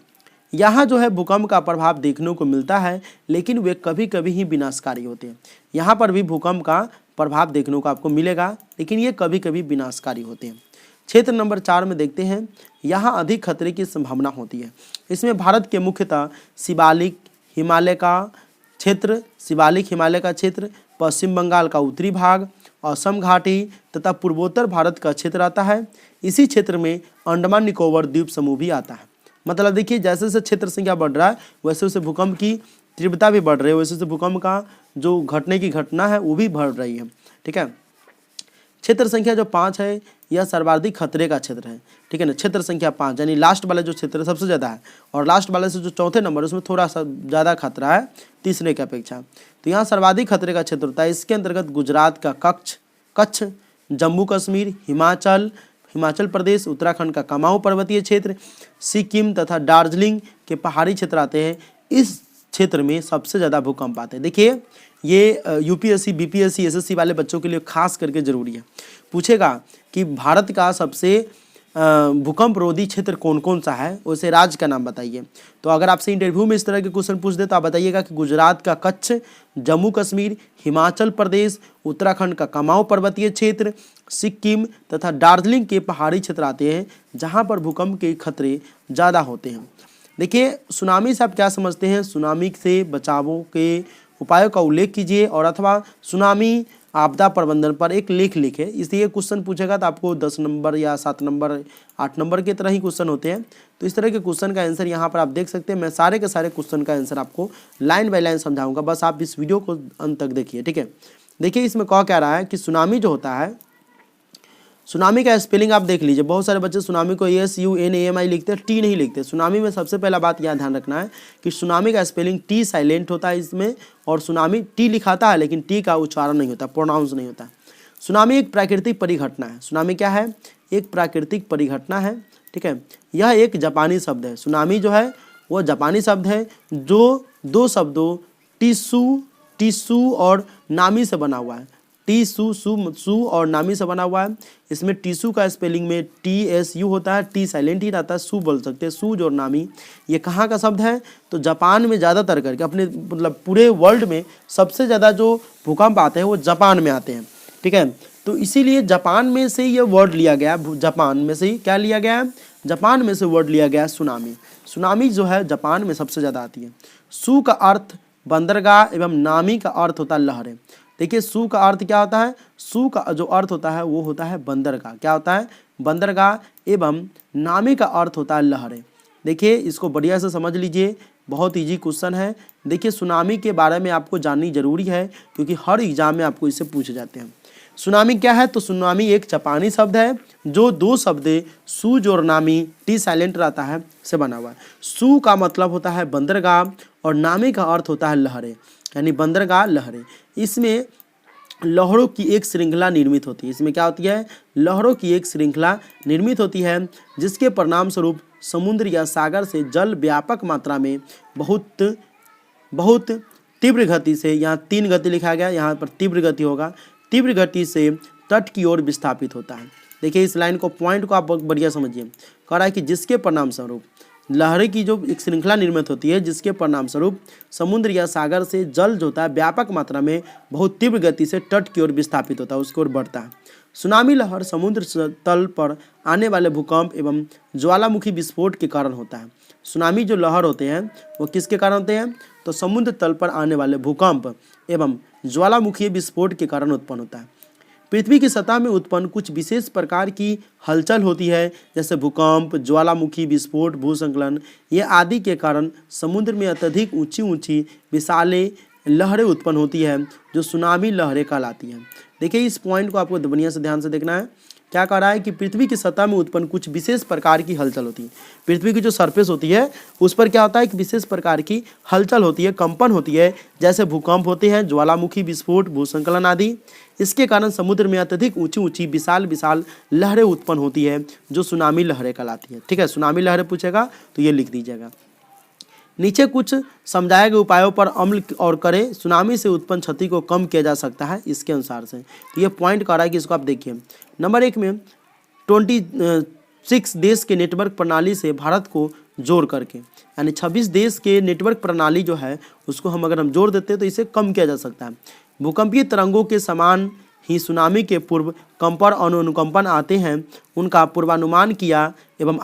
यहाँ जो है भूकंप का प्रभाव देखने को मिलता है लेकिन वे कभी कभी ही विनाशकारी होते हैं। यहाँ पर भी भूकंप का प्रभाव देखने को आपको मिलेगा लेकिन ये कभी कभी विनाशकारी होते हैं। क्षेत्र नंबर 4 में देखते हैं, यहाँ अधिक खतरे की संभावना होती है। इसमें भारत के मुख्यतः शिवालिक हिमालय का क्षेत्र, पश्चिम बंगाल का उत्तरी भाग, असम घाटी तथा पूर्वोत्तर भारत का क्षेत्र आता है। इसी क्षेत्र में अंडमान निकोबार द्वीप समूह भी आता है। मतलब देखिए, जैसे जैसे क्षेत्र संख्या बढ़ रहा है वैसे वैसे भूकंप की तीव्रता भी बढ़ रही है, वैसे वैसे भूकंप का जो घटने की घटना है वो भी बढ़ रही है, ठीक है। क्षेत्र संख्या जो 5 है यह सर्वाधिक खतरे का क्षेत्र है, ठीक है ना। क्षेत्र संख्या 5 यानी लास्ट वाला जो क्षेत्र सबसे ज़्यादा है और लास्ट वाले से जो चौथे नंबर उसमें थोड़ा सा ज़्यादा खतरा है तीसरे की अपेक्षा। तो यहाँ सर्वाधिक खतरे का क्षेत्र होता है। इसके अंतर्गत गुजरात का कच्छ, जम्मू कश्मीर, हिमाचल प्रदेश, उत्तराखंड का कुमाऊं पर्वतीय क्षेत्र, सिक्किम तथा दार्जिलिंग के पहाड़ी क्षेत्र आते हैं। इस क्षेत्र में सबसे ज़्यादा भूकंप आते हैं। देखिए, ये यूपीएससी, बीपीएससी, एसएससी वाले बच्चों के लिए खास करके ज़रूरी है। पूछेगा कि भारत का सबसे भूकंप रोधी क्षेत्र कौन कौन सा है, उसे राज्य का नाम बताइए। तो अगर आपसे इंटरव्यू में इस तरह के क्वेश्चन पूछ दे तो आप बताइएगा कि गुजरात का कच्छ, जम्मू कश्मीर, हिमाचल प्रदेश, उत्तराखंड का कुमाऊं पर्वतीय क्षेत्र, सिक्किम तथा दार्जिलिंग के पहाड़ी क्षेत्र आते हैं जहाँ पर भूकंप के खतरे ज़्यादा होते हैं। देखिए, सुनामी से आप क्या समझते हैं? सुनामी से बचावों के उपायों का उल्लेख कीजिए और अथवा सुनामी आपदा प्रबंधन पर एक लेख लिखे। इसलिए क्वेश्चन पूछेगा तो आपको 10 नंबर या 7 नंबर 8 नंबर के तरह ही क्वेश्चन होते हैं। तो इस तरह के क्वेश्चन का आंसर यहाँ पर आप देख सकते हैं। मैं सारे के सारे क्वेश्चन का आंसर आपको लाइन बाय लाइन समझाऊंगा, बस आप इस वीडियो को अंत तक देखिए, ठीक है। देखिए, इसमें कह रहा है कि सुनामी जो होता है, सुनामी का स्पेलिंग आप देख लीजिए। बहुत सारे बच्चे सुनामी को SUNAMI लिखते हैं, टी नहीं लिखते। सुनामी में सबसे पहला बात यह ध्यान रखना है कि सुनामी का स्पेलिंग टी साइलेंट होता है इसमें, और सुनामी टी लिखाता है लेकिन टी का उच्चारण नहीं होता, प्रोनाउंस नहीं होता। सुनामी एक प्राकृतिक परिघटना है। सुनामी क्या है? एक प्राकृतिक परिघटना है, ठीक है। यह एक जापानी शब्द है। सुनामी जो है वो जापानी शब्द है जो 2 शब्दों टीसू और नामी से बना हुआ है। सू और नामी से बना हुआ है। इसमें टीसू का स्पेलिंग में TSU होता है, टी साइलेंट ही रहता है, सू बोल सकते हैं। सूज और नामी ये कहाँ का शब्द है? तो जापान में ज़्यादातर करके अपने मतलब पूरे वर्ल्ड में सबसे ज़्यादा जो भूकंप आते हैं वो जापान में आते हैं, ठीक है। तो इसीलिए जापान में से ये वर्ड लिया गया, जापान में से क्या लिया गया है? जापान में से वर्ड लिया गया है सुनामी। सुनामी जो है जापान में सबसे ज़्यादा आती है। सू का अर्थ बंदरगाह एवं नामी का अर्थ होता है लहरें। देखिए, सू का अर्थ क्या होता है? सू का जो अर्थ होता है वो होता है बंदरगाह। क्या होता है? बंदरगाह। एवं नामी का अर्थ होता है लहरें। देखिए, इसको बढ़िया से समझ लीजिए, बहुत इजी क्वेश्चन है। देखिए, सुनामी के बारे में आपको जाननी जरूरी है क्योंकि हर एग्जाम में आपको इससे पूछे जाते हैं। सुनामी क्या है? तो सुनामी एक जापानी शब्द है जो 2 शब्द सूज और नामी, टी साइलेंट रहता है, से बना हुआ है। सू का मतलब होता है बंदरगाह और नामी का अर्थ होता है लहरें, यानी बंदरगाह लहरें। इसमें लहरों की एक श्रृंखला निर्मित होती है। इसमें क्या होती है? लहरों की एक श्रृंखला निर्मित होती है जिसके परिणाम स्वरूप समुद्र या सागर से जल व्यापक मात्रा में बहुत तीव्र गति से, यहाँ 3 गति लिखा गया, यहाँ पर तीव्र गति होगा, तीव्र गति से तट की ओर विस्थापित होता है। देखिए इस लाइन को, पॉइंट को आप बहुत बढ़िया समझिए। कह रहा है कि जिसके परिणाम स्वरूप लहरें की जो एक श्रृंखला निर्मित होती है, जिसके परिणाम स्वरूप समुद्र या सागर से जल जो होता है व्यापक मात्रा में बहुत तीव्र गति से तट की ओर विस्थापित होता है, उसकी ओर बढ़ता है। सुनामी लहर समुद्र तल पर आने वाले भूकंप एवं ज्वालामुखी विस्फोट के कारण होता है। सुनामी जो लहर होते हैं वो किसके कारण होते हैं? तो समुद्र तल पर आने वाले भूकंप एवं ज्वालामुखी विस्फोट के कारण उत्पन्न होता है। पृथ्वी की सतह में उत्पन्न कुछ विशेष प्रकार की हलचल होती है, जैसे भूकंप, ज्वालामुखी विस्फोट, भूस्खलन, ये आदि के कारण समुद्र में अत्यधिक ऊंची ऊंची विशाले लहरें उत्पन्न होती है, जो सुनामी लहरें कहलाती हैं। देखिए इस पॉइंट को आपको बढ़िया से ध्यान से देखना है। क्या कह रहा है कि पृथ्वी की सतह में उत्पन्न कुछ विशेष प्रकार की हलचल होती है। पृथ्वी की जो सरफेस होती है उस पर क्या होता है, एक विशेष प्रकार की हलचल होती है, कंपन होती है, जैसे भूकंप होते हैं, ज्वालामुखी विस्फोट, भूस्खलन आदि। इसके कारण समुद्र में अत्यधिक ऊंची ऊंची विशाल विशाल लहरें उत्पन्न होती है, जो सुनामी लहरें कहलाती है। ठीक है, सुनामी लहरें पूछेगा तो ये लिख दीजिएगा। नीचे कुछ समझाए गए उपायों पर अमल और करें, सुनामी से उत्पन्न क्षति को कम किया जा सकता है इसके अनुसार से। तो ये पॉइंट कह रहा है कि इसको आप देखिए। नंबर 1 में 26 देश के नेटवर्क प्रणाली से भारत को जोड़ करके, यानी 26 देश के नेटवर्क प्रणाली जो है उसको अगर हम जोड़ देते हैं तो इसे कम किया जा सकता है। भूकंपीय तरंगों के समान ही सुनामी के पूर्व कंपन और अनुकंपन आते हैं, उनका पूर्वानुमान किया एवं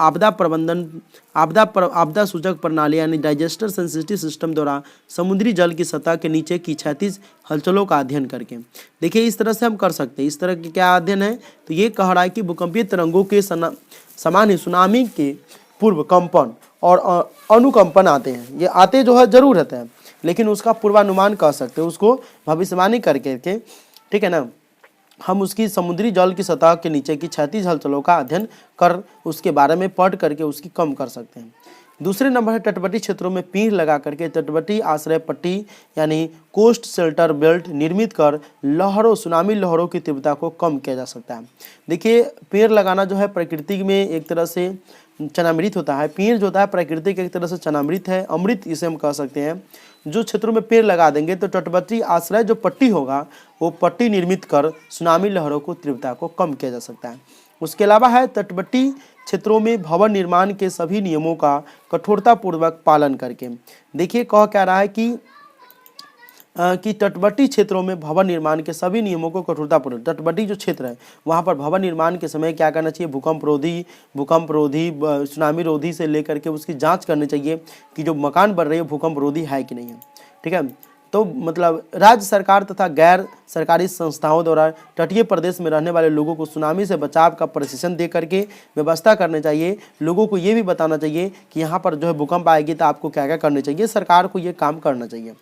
आपदा सूचक प्रणाली यानी डाइजेस्टर सेंसिटिव सिस्टम द्वारा समुद्री जल की सतह के नीचे की क्षैतिज हलचलों का अध्ययन करके। देखिए इस तरह से हम कर सकते हैं। इस तरह के क्या अध्ययन है, तो ये कह रहा है कि भूकंपीय तरंगों के समान ही सुनामी के पूर्व कंपन और अनुकंपन आते हैं। ये आते जो है जरूर रहते हैं, लेकिन उसका पूर्वानुमान कह सकते हैं, उसको भविष्यवाणी करके के, ठीक है ना, हम उसकी समुद्री जल की सतह के नीचे की क्षैतिज हलचलों का अध्ययन कर उसके बारे में पढ़ करके उसकी कम कर सकते हैं। दूसरे नंबर है तटवर्ती क्षेत्रों में पीढ़ लगा करके तटवर्ती आश्रय पट्टी यानी कोस्ट शेल्टर बेल्ट निर्मित कर सुनामी लहरों की तीव्रता को कम किया जा सकता है। देखिए पेड़ लगाना जो है प्रकृति में एक तरह से चनामृत होता है। पेड़ जो होता है प्रकृति के एक तरह से चनामृत है, अमृत इसे हम कह सकते हैं। जो क्षेत्रों में पेड़ लगा देंगे तो तटवर्ती आश्रय जो पट्टी होगा वो पट्टी निर्मित कर सुनामी लहरों को तीव्रता को कम किया जा सकता है। उसके अलावा है तटवर्ती क्षेत्रों में भवन निर्माण के सभी नियमों का कठोरतापूर्वक पालन करके। देखिए कह क्या रहा है कि तटवर्ती क्षेत्रों में भवन निर्माण के सभी नियमों को कठोरतापूर्वक, तटवर्ती जो क्षेत्र है वहाँ पर भवन निर्माण के समय क्या करना चाहिए, भूकंप रोधी सुनामी रोधी से लेकर के उसकी जांच करनी चाहिए कि जो मकान बन रही है भूकंप रोधी है कि नहीं है। ठीक है, तो मतलब राज्य सरकार तथा गैर सरकारी संस्थाओं द्वारा तटीय प्रदेश में रहने वाले लोगों को सुनामी से बचाव का प्रशिक्षण दे करके व्यवस्था करनी चाहिए। लोगों को ये भी बताना चाहिए कि यहाँ पर जो है भूकंप आएगी तो आपको क्या क्या करना चाहिए, सरकार को ये काम करना चाहिए।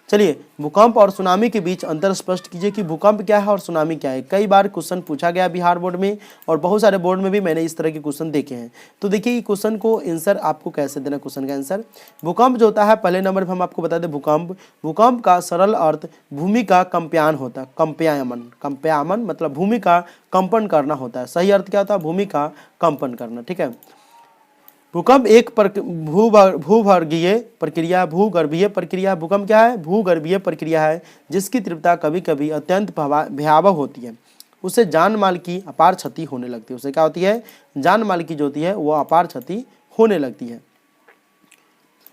चलिए भूकंप और सुनामी के बीच अंतर स्पष्ट कीजिए कि भूकंप क्या है और सुनामी क्या है। कई बार क्वेश्चन पूछा गया बिहार बोर्ड में और बहुत सारे बोर्ड में भी मैंने इस तरह के क्वेश्चन देखे हैं। तो देखिए क्वेश्चन को आंसर आपको कैसे देना, क्वेश्चन का आंसर। भूकंप जो होता है पहले नंबर पर हम आपको बता दें, भूकंप का सरल अर्थ भूमि का कंप्यान होता है। कंप्यामन मतलब भूमि का कंपन करना होता है। सही अर्थ क्या होता है, भूमि का कंपन करना। ठीक है, भूकंप एक भूगर्भीय प्रक्रिया। भूकंप क्या है, भूगर्भीय प्रक्रिया है जिसकी तीव्रता कभी कभी अत्यंत भयावह होती है। उससे जान माल की अपार क्षति होने लगती है। उससे क्या होती है, जान माल की जो होती है वो अपार क्षति होने लगती है।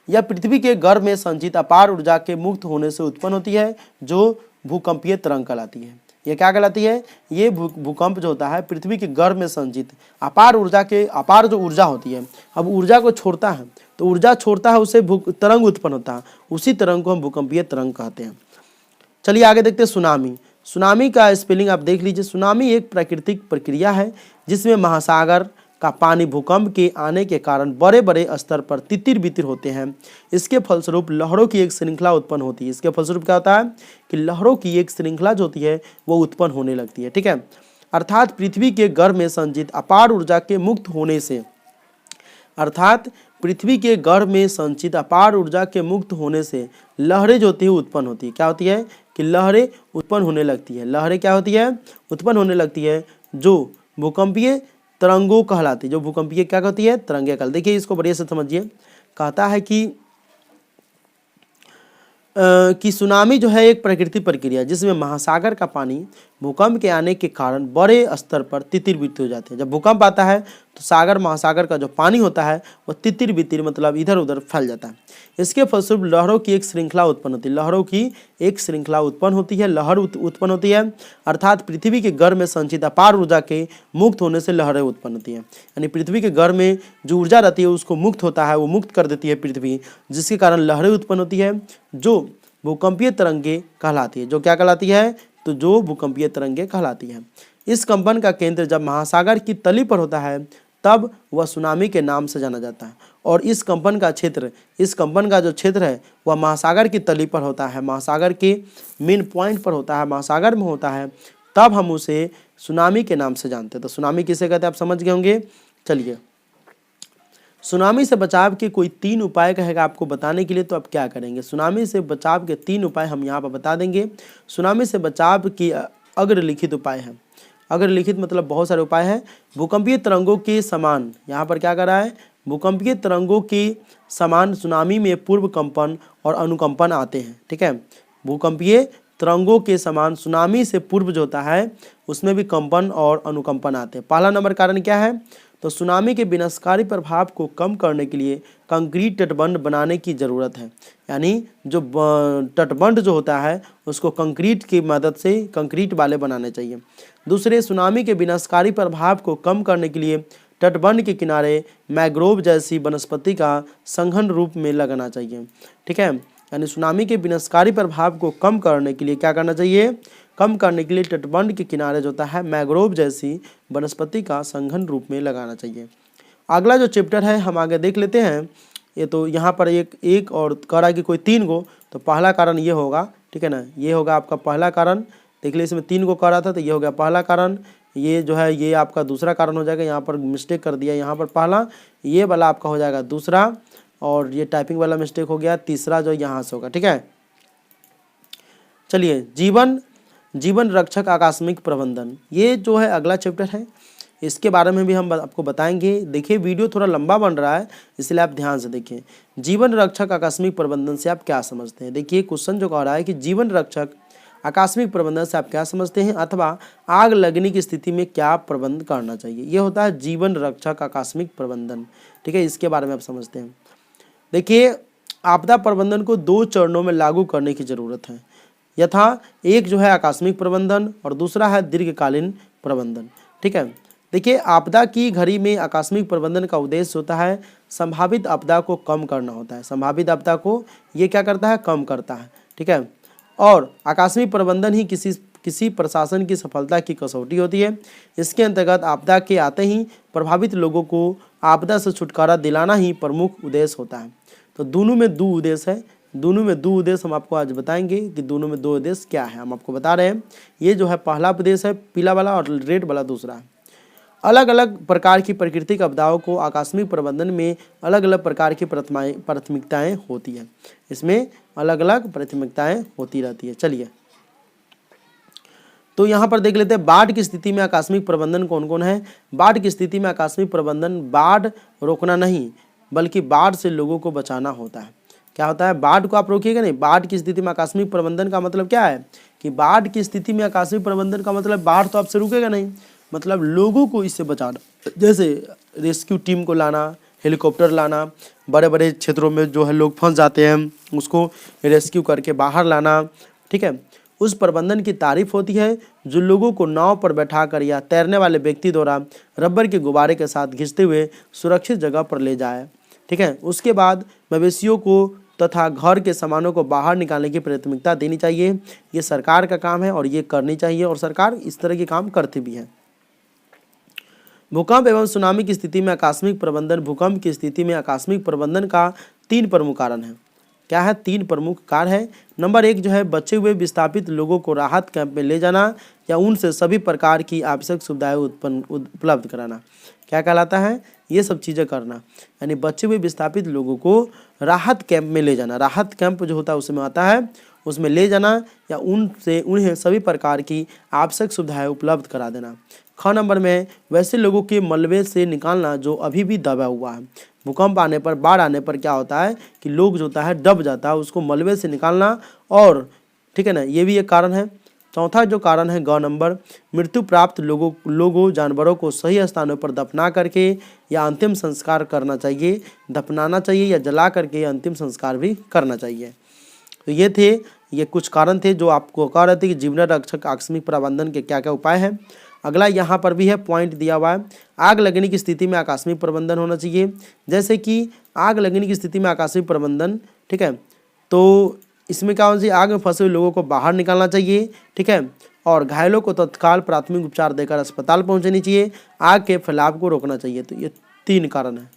यह पृथ्वी के गर्भ में संचित अपार ऊर्जा के मुक्त होने से उत्पन्न होती है, जो भूकंपीय तरंग कहलाती है। ये क्या कहलाती है, ये भूकंप जो होता है पृथ्वी के गर्भ में संचित अपार जो ऊर्जा होती है, अब ऊर्जा को छोड़ता है तो ऊर्जा छोड़ता है उससे तरंग उत्पन्न होता है, उसी तरंग को हम भूकंपीय तरंग कहते हैं। चलिए आगे देखते हैं सुनामी। सुनामी का स्पेलिंग आप देख लीजिए। सुनामी एक प्राकृतिक प्रक्रिया है जिसमें महासागर का पानी भूकंप के आने के कारण बड़े बड़े स्तर पर तितिर बितिर होते हैं। इसके फलस्वरूप लहरों की एक श्रृंखला उत्पन्न होती है। इसके फलस्वरूप क्या होता है कि लहरों की एक श्रृंखला जो होती है वो उत्पन्न होने लगती है। ठीक है, अर्थात पृथ्वी के गर्भ में संचित अपार ऊर्जा के मुक्त होने से लहरें जो होती है उत्पन्न होती है। क्या होती है कि लहरें उत्पन्न होने लगती है। लहरें क्या होती है, उत्पन्न होने लगती है, जो भूकंपीय तरंगों कहलाती है। जो भूकंपीय क्या कहती है, तरंगे कहलाती। देखिए इसको बढ़िया से समझिए। कहता है कि सुनामी जो है एक प्राकृतिक प्रक्रिया जिसमें महासागर का पानी भूकंप के आने के कारण बड़े स्तर पर तितिर बितिर हो जाते हैं। जब भूकंप आता है तो सागर महासागर का जो पानी होता है वो तितिर बितिर मतलब इधर उधर फैल जाता है। इसके फलस्वरूप लहरों की एक श्रृंखला उत्पन्न होती है। लहरों की एक श्रृंखला उत्पन्न होती है, लहर उत्पन्न होती है, अर्थात पृथ्वी के गर्भ में संचित अपार ऊर्जा के मुक्त होने से लहरें उत्पन्न होती हैं। यानी पृथ्वी के गर्भ में जो ऊर्जा रहती है उसको मुक्त होता है, वो मुक्त कर देती है पृथ्वी, जिसके कारण लहरें उत्पन्न होती है जो भूकंपीय तरंगे कहलाती है। जो क्या कहलाती है? तो जो भूकंपीय तरंगे कहलाती है। इस कंपन का केंद्र जब महासागर की तली पर होता है तब वह सुनामी के नाम से जाना जाता है। और इस कंपन का जो क्षेत्र है वह महासागर की तली पर होता है, महासागर के मेन पॉइंट पर होता है, महासागर में होता है, तब हम उसे सुनामी के नाम से जानते हैं। तो सुनामी किसे कहते हैं आप समझ गए होंगे। चलिए, सुनामी से बचाव के कोई 3 उपाय कहेगा आपको बताने के लिए, तो आप क्या करेंगे? सुनामी से बचाव के 3 उपाय हम यहाँ पर बता देंगे। सुनामी से बचाव की अग्रलिखित उपाय है। अग्रलिखित मतलब बहुत सारे उपाय हैं। भूकंपीय तरंगों के समान, यहाँ पर क्या कर रहा है? भूकंपीय तरंगों के समान सुनामी में पूर्व कंपन और अनुकंपन आते हैं। ठीक है, भूकंपीय तरंगों के समान सुनामी से पूर्व जो होता है उसमें भी कंपन और अनुकंपन आते हैं। पहला नंबर कारण क्या है? तो सुनामी के विनाशकारी प्रभाव को कम करने के लिए कंक्रीट तटबंध बनाने की ज़रूरत है। यानी जो तटबंध जो होता है उसको कंक्रीट की मदद से कंक्रीट वाले बनाने चाहिए। दूसरे, सुनामी के विनाशकारी प्रभाव को कम करने के लिए तटबंध के किनारे मैंग्रोव जैसी वनस्पति का संघन रूप में लगाना चाहिए। ठीक है, यानी सुनामी के विनाशकारी प्रभाव को कम करने के लिए क्या करना चाहिए? कम करने के लिए तटबंध के किनारे जो होता है मैंग्रोव जैसी वनस्पति का संघन रूप में लगाना चाहिए। अगला जो चैप्टर है हम आगे देख लेते हैं। ये तो यहाँ पर एक और कह रहा है कि कोई 3 को, तो पहला कारण ये होगा। ठीक है ना, ये होगा आपका पहला कारण। देख लीजिए, इसमें 3 को कह रहा था तो ये हो गया पहला कारण। ये जो है ये आपका दूसरा कारण हो जाएगा। यहाँ पर मिस्टेक कर दिया, यहाँ पर पहला, ये वाला आपका हो जाएगा दूसरा, और ये टाइपिंग वाला मिस्टेक हो गया तीसरा जो यहाँ से होगा। ठीक है, चलिए, जीवन रक्षक आकस्मिक प्रबंधन, ये जो है अगला चैप्टर है। इसके बारे में भी हम आपको बताएंगे। देखिए, वीडियो थोड़ा लंबा बन रहा है इसलिए आप ध्यान से देखिए। जीवन रक्षक आकस्मिक प्रबंधन से आप क्या समझते हैं? देखिए, क्वेश्चन जो कह रहा है कि जीवन रक्षक आकस्मिक प्रबंधन से आप क्या समझते हैं, अथवा आग लगने की स्थिति में क्या प्रबंध करना चाहिए। ये होता है जीवन रक्षक आकस्मिक प्रबंधन। ठीक है, इसके बारे में आप समझते हैं। देखिए, आपदा प्रबंधन को 2 चरणों में लागू करने की ज़रूरत है। यथा एक जो है आकस्मिक प्रबंधन और दूसरा है दीर्घकालीन प्रबंधन। ठीक है, देखिए, आपदा की घड़ी में आकस्मिक प्रबंधन का उद्देश्य होता है संभावित आपदा को कम करना होता है। संभावित आपदा को ये क्या करता है? कम करता है। ठीक है, और आकस्मिक प्रबंधन ही किसी प्रशासन की सफलता की कसौटी होती है। इसके अंतर्गत आपदा के आते ही प्रभावित लोगों को आपदा से छुटकारा दिलाना ही प्रमुख उद्देश्य होता है। तो दोनों में 2 उद्देश्य है। दोनों में 2 उद्देश्य हम आपको आज बताएंगे कि दोनों में 2 उद्देश्य क्या है। हम आपको बता रहे हैं, ये जो है पहला उद्देश्य है पीला वाला और रेड वाला दूसरा है। अलग अलग प्रकार की प्राकृतिक आपदाओं को आकस्मिक प्रबंधन में अलग अलग प्रकार की प्राथमिकताएं होती है। इसमें अलग अलग प्राथमिकताएं होती रहती है। चलिए, तो यहाँ पर देख लेते हैं बाढ़ की स्थिति में आकस्मिक प्रबंधन कौन कौन है। बाढ़ की स्थिति में आकस्मिक प्रबंधन बाढ़ रोकना नहीं बल्कि बाढ़ से लोगों को बचाना होता है। क्या होता है? बाढ़ को आप रोकिएगा नहीं। बाढ़ की स्थिति में आकस्मिक प्रबंधन का मतलब क्या है कि बाढ़ की स्थिति में आकस्मिक प्रबंधन का मतलब बाढ़ तो आपसे रुकेगा नहीं, मतलब लोगों को इससे बचाना। जैसे रेस्क्यू टीम को लाना, हेलीकॉप्टर लाना, बड़े बड़े क्षेत्रों में जो है लोग फंस जाते हैं उसको रेस्क्यू करके बाहर लाना। ठीक है, उस प्रबंधन की तारीफ होती है जो लोगों को नाव पर बैठाकर या तैरने वाले व्यक्ति द्वारा रबर के गुब्बारे के साथ खींचते हुए सुरक्षित जगह पर ले जाए। ठीक है, उसके बाद मवेशियों को तथा घर के सामानों को बाहर निकालने की प्राथमिकता देनी चाहिए। ये सरकार का काम है और ये करनी चाहिए, और सरकार इस तरह के काम करती भी है। भूकंप एवं सुनामी की स्थिति में आकस्मिक प्रबंधन। भूकंप की स्थिति में आकस्मिक प्रबंधन का 3 प्रमुख कारण है। क्या है? 3 प्रमुख कारण है। नंबर 1 जो है बचे हुए विस्थापित लोगों को राहत कैंप में ले जाना या उनसे सभी प्रकार की आवश्यक सुविधाएं उपलब्ध कराना। क्या कहलाता है? ये सब चीज़ें करना, यानी बचे हुए विस्थापित लोगों को राहत कैंप में ले जाना। राहत कैंप जो होता है उसमें आता है, उसमें ले जाना या उन्हें सभी प्रकार की आवश्यक सुविधाएं उपलब्ध करा देना। ख नंबर में वैसे लोगों के मलबे से निकालना जो अभी भी दबा हुआ है। भूकंप आने पर, बाढ़ आने पर क्या होता है कि लोग जो होता है दब जाता है, उसको मलबे से निकालना। और ठीक है ना, ये भी एक कारण है। चौथा जो कारण है ग नंबर, मृत्यु प्राप्त लोगों जानवरों को सही स्थानों पर दफना करके या अंतिम संस्कार करना चाहिए, दफनाना चाहिए या जला करके अंतिम संस्कार भी करना चाहिए। तो ये कुछ कारण थे जो आपको कह रहे थे कि जीवन रक्षक आकस्मिक प्रबंधन के क्या क्या उपाय हैं। अगला यहाँ पर भी है, पॉइंट दिया हुआ है, आग लगने की स्थिति में आकस्मिक प्रबंधन होना चाहिए। जैसे कि आग लगने की स्थिति में आकस्मिक प्रबंधन, ठीक है, तो इसमें क्या होना चाहिए, आग में फंसे हुए लोगों को बाहर निकालना चाहिए, ठीक है, और घायलों को तत्काल प्राथमिक उपचार देकर अस्पताल पहुंचानी चाहिए, आग के फैलाव को रोकना चाहिए। तो ये 3 कारण है।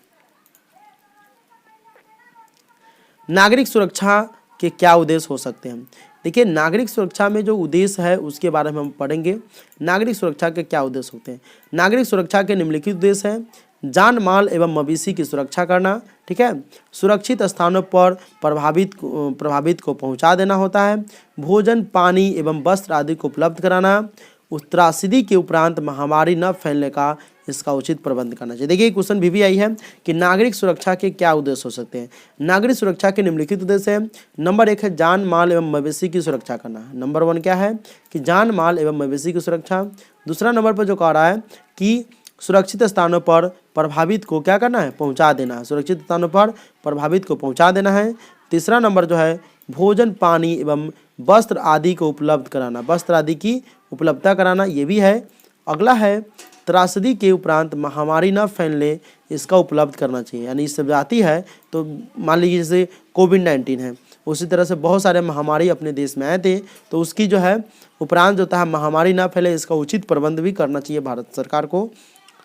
नागरिक सुरक्षा के क्या उद्देश्य हो सकते हैं। देखिए, नागरिक सुरक्षा में जो उद्देश्य है उसके बारे में हम पढ़ेंगे। नागरिक सुरक्षा के क्या उद्देश्य होते हैं। नागरिक सुरक्षा के निम्नलिखित उद्देश्य हैं, जान माल एवं मवेशी की सुरक्षा करना, ठीक है, सुरक्षित स्थानों पर प्रभावित को पहुंचा देना होता है, भोजन पानी एवं वस्त्र आदि को उपलब्ध कराना, त्रासदी के उपरांत महामारी न फैलने का इसका उचित प्रबंध करना चाहिए। देखिए, क्वेश्चन भी आई है कि नागरिक सुरक्षा के क्या उद्देश्य हो सकते हैं। नागरिक सुरक्षा के निम्नलिखित उद्देश्य है, नंबर 1 है जान माल एवं मवेशी की सुरक्षा करना। नंबर 1 क्या है कि जान माल एवं मवेशी की सुरक्षा। दूसरा नंबर पर जो कह रहा है कि सुरक्षित स्थानों पर प्रभावित को क्या करना है, पहुंचा देना है, सुरक्षित स्थानों पर प्रभावित को पहुंचा देना है। तीसरा नंबर जो है भोजन पानी एवं वस्त्र आदि को उपलब्ध कराना, वस्त्र आदि की उपलब्धता कराना, ये भी है। अगला है त्रासदी के उपरांत महामारी न फैलने इसका उपलब्ध करना चाहिए। यानी इससे आती है तो मान लीजिए जैसे कोविड-19 है, उसी तरह से बहुत सारे महामारी अपने देश में आए थे, तो उसकी जो है उपरांत जो होता है महामारी ना फैले इसका उचित प्रबंध भी करना चाहिए भारत सरकार को।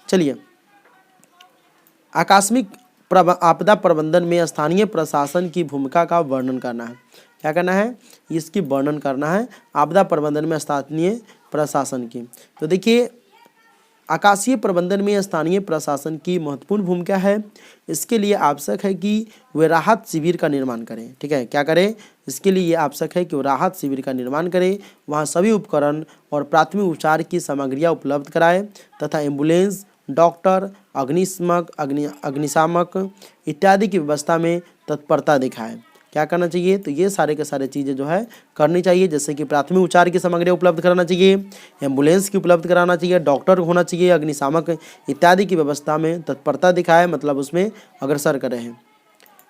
चलिए, आकस्मिक आपदा प्रबंधन में स्थानीय प्रशासन की भूमिका का वर्णन करना है। क्या करना है, इसकी वर्णन करना है, आपदा प्रबंधन में स्थानीय प्रशासन की। तो देखिए, आकाशीय प्रबंधन में स्थानीय प्रशासन की महत्वपूर्ण भूमिका है। इसके लिए आवश्यक है कि वे राहत शिविर का निर्माण करें, ठीक है, क्या करें, इसके लिए ये आवश्यक है कि वो राहत शिविर का निर्माण करें, वहाँ सभी उपकरण और प्राथमिक उपचार की सामग्रियाँ उपलब्ध कराएं तथा एम्बुलेंस, डॉक्टर, अग्निशामक इत्यादि की व्यवस्था में तत्परता दिखाएं। क्या करना चाहिए, तो ये सारे के सारे चीज़ें जो है करनी चाहिए। जैसे कि प्राथमिक उपचार की सामग्री उपलब्ध कराना चाहिए, एम्बुलेंस की उपलब्ध कराना चाहिए, डॉक्टर होना चाहिए, अग्निशामक इत्यादि की व्यवस्था में तत्परता दिखाए, मतलब उसमें अग्रसर कर रहे हैं।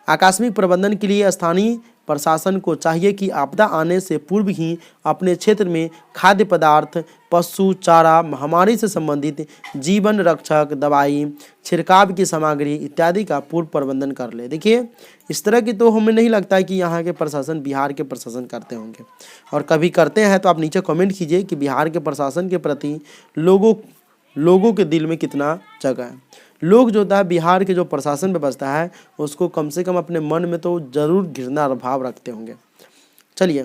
आकस्मिक प्रबंधन के लिए स्थानीय प्रशासन को चाहिए कि आपदा आने से पूर्व ही अपने क्षेत्र में खाद्य पदार्थ, पशु चारा, महामारी से संबंधित जीवन रक्षक दवाई, छिड़काव की सामग्री इत्यादि का पूर्व प्रबंधन कर ले। देखिए, इस तरह की तो हमें नहीं लगता है कि यहाँ के प्रशासन, बिहार के प्रशासन करते होंगे, और कभी करते हैं तो आप नीचे कमेंट कीजिए कि बिहार के प्रशासन के प्रति लोगों के दिल में कितना जगह है। लोग जो होता है बिहार के जो प्रशासन व्यवस्था है उसको कम से कम अपने मन में तो जरूर घृणा भाव रखते होंगे। चलिए,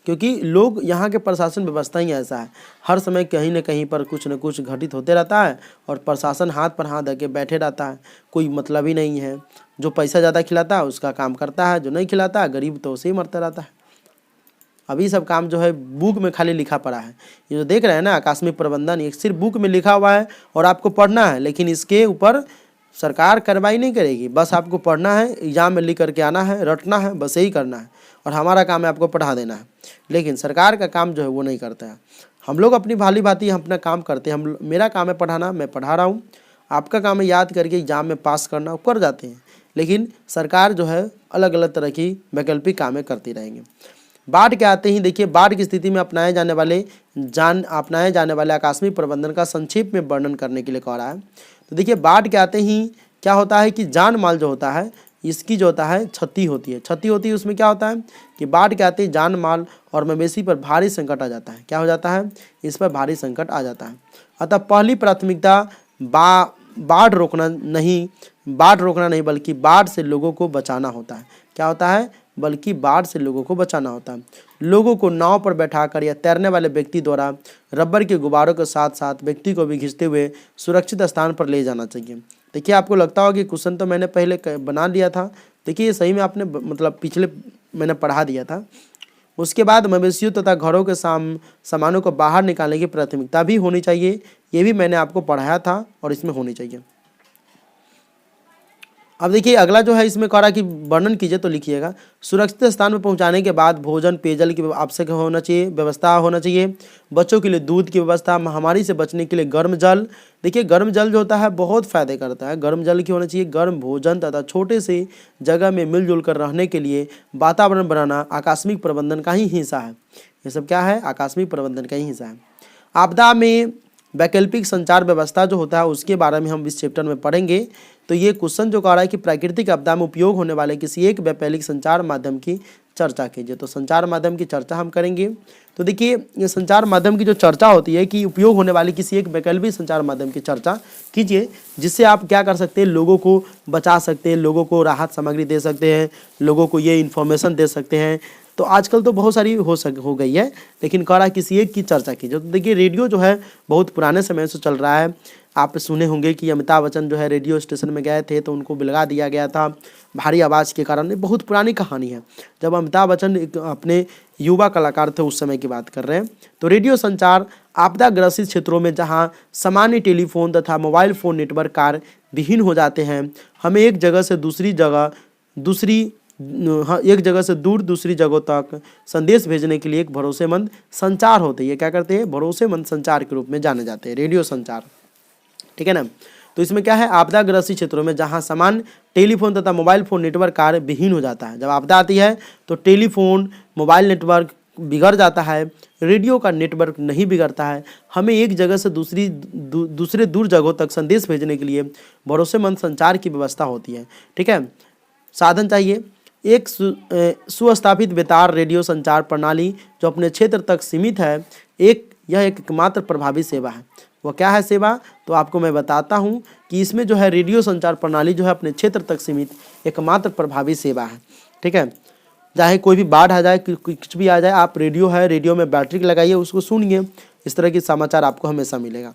क्योंकि लोग यहाँ के प्रशासन व्यवस्था ही ऐसा है, हर समय कहीं न कहीं पर कुछ न कुछ घटित होते रहता है और प्रशासन हाथ पर हाथ रख के बैठे रहता है, कोई मतलब ही नहीं है। जो पैसा ज़्यादा खिलाता है उसका काम करता है, जो नहीं खिलाता है गरीब तो उसे ही मरता रहता है। अभी सब काम जो है बुक में खाली लिखा पड़ा है। ये जो देख रहे हैं ना आकस्मिक प्रबंधन, ये सिर्फ बुक में लिखा हुआ है और आपको पढ़ना है, लेकिन इसके ऊपर सरकार कार्रवाई नहीं करेगी। बस आपको पढ़ना है, एग्जाम में लिख करके आना है, रटना है, बस यही करना है, और हमारा काम है आपको पढ़ा देना है। लेकिन सरकार का काम जो है वो नहीं करता है। हम लोग अपनी भाली भांति अपना काम करते हैं। मेरा काम है पढ़ाना, मैं पढ़ा रहा हूँ, आपका काम है याद करके एग्जाम में पास करना, कर जाते हैं। लेकिन सरकार जो है अलग अलग तरह की वैकल्पिक कामें करती रहेंगे। बाढ़ के आते ही देखिए, बाढ़ की स्थिति में अपनाए जाने वाले आकस्मिक प्रबंधन का संक्षेप में वर्णन करने के लिए कह रहा है। तो देखिए, बाढ़ के आते ही क्या होता है कि जान माल जो होता है इसकी जो होता है क्षति होती है। उसमें क्या होता है कि बाढ़ के आते ही जान माल और मवेशी पर भारी संकट आ जाता है। क्या हो जाता है, इस पर भारी संकट आ जाता है। अतः पहली प्राथमिकता बाढ़ रोकना नहीं बल्कि बाढ़ से लोगों को बचाना होता है। क्या होता है, बल्कि बाढ़ से लोगों को बचाना होता है। लोगों को नाव पर बैठाकर या तैरने वाले व्यक्ति द्वारा रबर के गुब्बारों के साथ साथ व्यक्ति को भी खींचते हुए सुरक्षित स्थान पर ले जाना चाहिए। देखिए, आपको लगता होगा कि क्वेश्चन तो मैंने पहले बना लिया था। देखिए, ये सही में आपने मतलब पिछले मैंने पढ़ा दिया था। उसके बाद मवेशियों तथा घरों के सामानों को बाहर निकालने की प्राथमिकता भी होनी चाहिए। ये भी मैंने आपको पढ़ाया था और इसमें होनी चाहिए। अब देखिए अगला जो है इसमें कह रहा है कि वर्णन कीजिए, तो लिखिएगा। सुरक्षित स्थान पर पहुंचाने के बाद भोजन पेयजल की आवश्यक होना चाहिए, व्यवस्था होना चाहिए। बच्चों के लिए दूध की व्यवस्था, महामारी से बचने के लिए गर्म जल। देखिए गर्म जल जो होता है बहुत फायदे करता है। गर्म जल की होना चाहिए, गर्म भोजन तथा छोटे से जगह में मिलजुल कर रहने के लिए वातावरण बनाना आकस्मिक प्रबंधन का ही हिस्सा है। ये सब क्या है? आकस्मिक प्रबंधन का ही हिस्सा है। आपदा में वैकल्पिक संचार व्यवस्था जो होता है उसके बारे में हम इस चैप्टर में पढ़ेंगे। तो ये क्वेश्चन जो कह रहा है कि प्राकृतिक आपदा में उपयोग होने वाले किसी एक वैकल्पिक संचार माध्यम की चर्चा कीजिए। तो संचार माध्यम की चर्चा हम करेंगे। तो देखिए ये संचार माध्यम की जो चर्चा होती है कि उपयोग होने वाली किसी एक वैकल्पिक संचार माध्यम की चर्चा कीजिए, जिससे आप क्या कर सकते हैं, लोगों को बचा सकते हैं, लोगों को राहत सामग्री दे सकते हैं, लोगों को ये इन्फॉर्मेशन दे सकते हैं। तो आजकल तो बहुत सारी हो गई है, लेकिन कह रहा किसी एक की चर्चा कीजिए। तो देखिए रेडियो जो है बहुत पुराने समय से चल रहा है। आप सुने होंगे कि अमिताभ बच्चन जो है रेडियो स्टेशन में गए थे तो उनको बिलगा दिया गया था भारी आवाज़ के कारण। ये बहुत पुरानी कहानी है, जब अमिताभ बच्चन अपने युवा कलाकार थे उस समय की बात कर रहे हैं। तो रेडियो संचार आपदाग्रस्त क्षेत्रों में जहां सामान्य टेलीफोन तथा मोबाइल फ़ोन नेटवर्क कार्य विहीन हो जाते हैं, हमें एक जगह से दूर दूसरी जगहों तक संदेश भेजने के लिए एक भरोसेमंद संचार होते हैं। क्या करते हैं? भरोसेमंद संचार के रूप में जाने जाते हैं रेडियो संचार, ठीक है ना। तो इसमें क्या है? आपदाग्रस्त क्षेत्रों में जहां सामान्य टेलीफोन तथा मोबाइल फ़ोन नेटवर्क कार्य विहीन हो जाता है। जब आपदा आती है तो टेलीफोन मोबाइल नेटवर्क बिगड़ जाता है, रेडियो का नेटवर्क नहीं बिगड़ता है। हमें एक जगह से दूसरे दूर जगहों तक संदेश भेजने के लिए भरोसेमंद संचार की व्यवस्था होती है, ठीक है। साधन चाहिए, एक सुस्थापित बेतार रेडियो संचार प्रणाली जो अपने क्षेत्र तक सीमित है। यह एकमात्र प्रभावी सेवा है। वह क्या है सेवा? तो आपको मैं बताता हूँ कि इसमें जो है रेडियो संचार प्रणाली जो है अपने क्षेत्र तक सीमित एकमात्र प्रभावी सेवा है, ठीक है। चाहे कोई भी बाढ़ आ जाए, कुछ भी आ जाए, आप रेडियो में बैटरी लगाइए, उसको सुनिए, इस तरह की समाचार आपको हमेशा मिलेगा।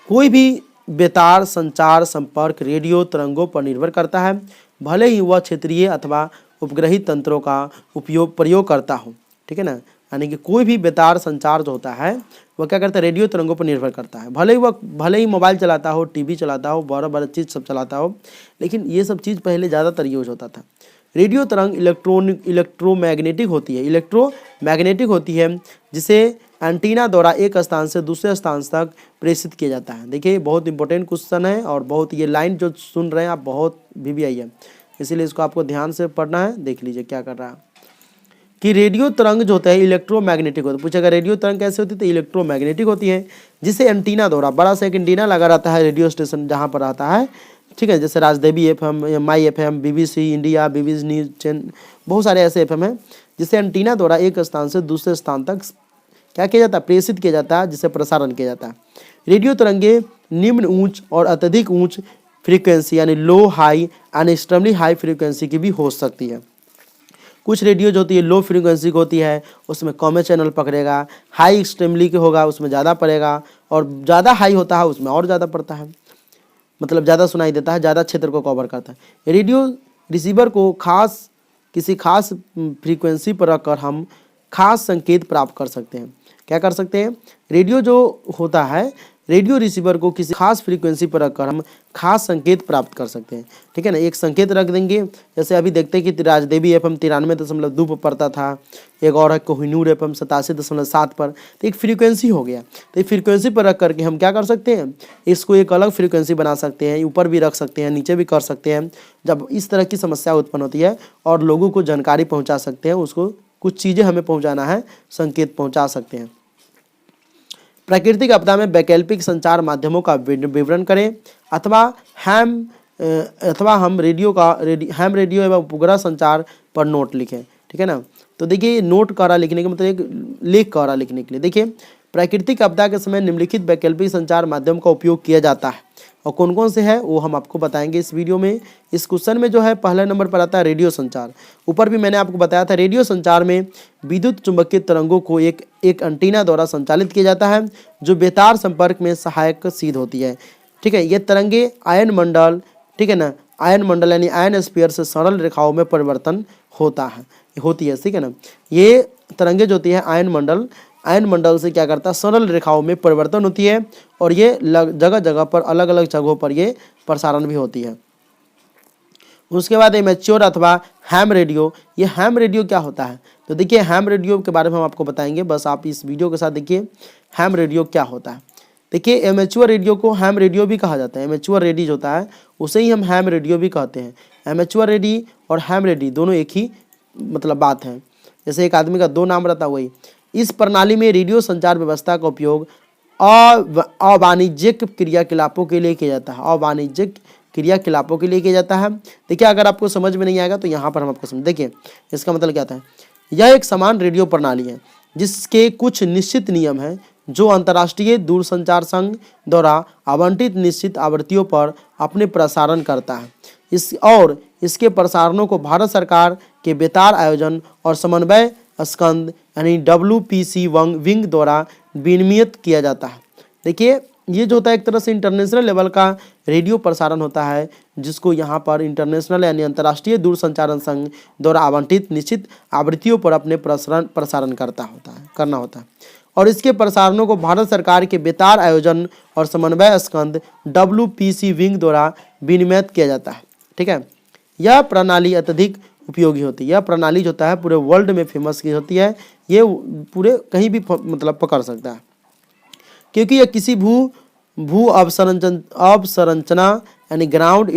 कोई भी बेतार संचार संपर्क रेडियो तरंगों पर निर्भर करता है, भले ही वह क्षेत्रीय अथवा उपग्रही तंत्रों का प्रयोग करता हो, ठीक है ना। यानी कि कोई भी बेतार संचार जो होता है वह क्या करता है? रेडियो तरंगों पर निर्भर करता है। भले ही मोबाइल चलाता हो, टीवी चलाता हो, बड़ा चीज़ सब चलाता हो, लेकिन ये सब चीज़ पहले ज़्यादातर यूज होता था। रेडियो तरंग इलेक्ट्रोमैग्नेटिक होती है, जिसे एंटीना द्वारा एक स्थान से दूसरे स्थान तक प्रेषित किया जाता है। देखिए बहुत इंपॉर्टेंट क्वेश्चन है, और बहुत ये लाइन जो सुन रहे हैं आप बहुत VVI है, इसीलिए इसको आपको ध्यान से पढ़ना है। देख लीजिए क्या कर रहा है कि रेडियो तरंग जो होता है इलेक्ट्रोमैग्नेटिक होता है। पूछेगा रेडियो तरंग कैसे होती है? तो इलेक्ट्रोमैग्नेटिक होती है, जिसे एंटीना द्वारा, बड़ा सा एक एंटीना लगा रहता है रेडियो स्टेशन जहाँ पर रहता है, ठीक है। जैसे Rajdevi FM, MI FM, BBC India, BBC news channel, बहुत सारे ऐसे FM हैं, जिसे एंटीना द्वारा एक स्थान से दूसरे स्थान तक क्या किया जाता है? प्रेषित किया जाता है, जिसे प्रसारण किया जाता है। रेडियो तरंगे निम्न उच्च और अत्यधिक उच्च फ्रीक्वेंसी यानी low high and extremely high frequency की भी हो सकती है। कुछ रेडियो जो होती है लो फ्रीक्वेंसी की होती है, उसमें कम चैनल पकड़ेगा, हाई एक्सट्रीमली की होगा उसमें ज़्यादा पड़ेगा, और ज़्यादा हाई होता है उसमें और ज़्यादा पड़ता है, मतलब ज़्यादा सुनाई देता है, ज़्यादा क्षेत्र को कवर करता है। रेडियो रिसीवर को किसी खास फ्रीक्वेंसी पर रखकर हम खास संकेत प्राप्त कर सकते हैं। क्या कर सकते हैं? रेडियो जो होता है, रेडियो रिसीवर को किसी खास फ्रीक्वेंसी पर रखकर हम खास संकेत प्राप्त कर सकते हैं, ठीक है ना। एक संकेत रख देंगे, जैसे अभी देखते हैं कि राजदेवी FM 93.2 पर पड़ता था, एक और है कोहिनूर FM 87.7 पर, तो एक फ्रीक्वेंसी हो गया। तो एक फ्रीक्वेंसी पर रख करके हम क्या कर सकते हैं? इसको एक अलग फ्रीक्वेंसी बना सकते हैं, ऊपर भी रख सकते हैं, नीचे भी कर सकते हैं। जब इस तरह की समस्या उत्पन्न होती है और लोगों को जानकारी पहुँचा सकते हैं, उसको कुछ चीज़ें हमें पहुँचाना है, संकेत पहुँचा सकते हैं। प्राकृतिक आपदा में वैकल्पिक संचार माध्यमों का विवरण करें, अथवा हम रेडियो एवं उपग्रह संचार पर नोट लिखें, ठीक है ना। तो देखिए नोट कर रहा लिखने का मतलब एक लेख कर रहा लिखने के लिए। देखिए प्राकृतिक आपदा के समय निम्नलिखित वैकल्पिक संचार माध्यम का उपयोग किया जाता है, और कौन कौन से है वो हम आपको बताएंगे इस वीडियो में। इस क्वेश्चन में जो है पहले नंबर पर आता है रेडियो संचार। ऊपर भी मैंने आपको बताया था, रेडियो संचार में विद्युत चुंबकीय तरंगों को एक एंटीना द्वारा संचालित किया जाता है, जो बेतार संपर्क में सहायक सिद्ध होती है, ठीक है। ये तरंगे आयन मंडल, ठीक है ना, आयन मंडल यानी आयन स्फीयर से सरल रेखाओं में परिवर्तन होती है, ठीक है ना। ये तरंगे जो होती है आयन मंडल से क्या करता है? सरल रेखाओं में परिवर्तन होती है, और ये जगह जगह पर अलग अलग जगहों पर ये प्रसारण भी होती है। उसके बाद एमेच्योर अथवा हैम रेडियो। ये हैम रेडियो क्या होता है? तो देखिए हैम रेडियो के बारे में हम आपको बताएंगे, बस आप इस वीडियो के साथ देखिए हैम रेडियो क्या होता है। देखिए एमेच्योर रेडियो को हैम रेडियो भी कहा जाता है। एमेच्योर रेडी जो होता है उसे ही हम हैम रेडियो भी कहते हैं। एमेच्योर रेडी और हैम रेडी दोनों एक ही मतलब बात है, जैसे एक आदमी का दो नाम रहता है वही। इस प्रणाली में रेडियो संचार व्यवस्था का उपयोग अवाणिज्यिक क्रियाकलापों के लिए किया जाता है। अवाणिज्यिक क्रियाकलापों के लिए किया जाता है। देखिए अगर आपको समझ में नहीं आएगा तो यहाँ पर हम आपको समझ, देखिए इसका मतलब क्या होता है। यह एक समान रेडियो प्रणाली है जिसके कुछ निश्चित नियम हैं जो अंतर्राष्ट्रीय दूरसंचार संघ द्वारा आवंटित निश्चित आवृत्तियों पर अपने प्रसारण करता है। इसके प्रसारणों को भारत सरकार के बेतार आयोजन और समन्वय स्कंद यानी WPC विंग द्वारा विनियमित किया जाता है। देखिए ये जो होता है एक तरह से इंटरनेशनल लेवल का रेडियो प्रसारण होता है, जिसको यहाँ पर इंटरनेशनल यानी अंतर्राष्ट्रीय दूरसंचार संघ द्वारा आवंटित निश्चित आवृत्तियों पर अपने प्रसारण करना होता है। और इसके प्रसारणों को भारत सरकार के बेतार आयोजन और समन्वय स्कंद WPC विंग द्वारा विनियमित किया जाता है। ठीक है, यह प्रणाली अत्यधिक उपयोगी होती है। यह प्रणाली जो होता है पूरे वर्ल्ड में फेमस की होती है। ये पूरे कहीं भी मतलब पकड़ सकता है, क्योंकि यह किसी भू अवसंरचना यानी ग्राउंड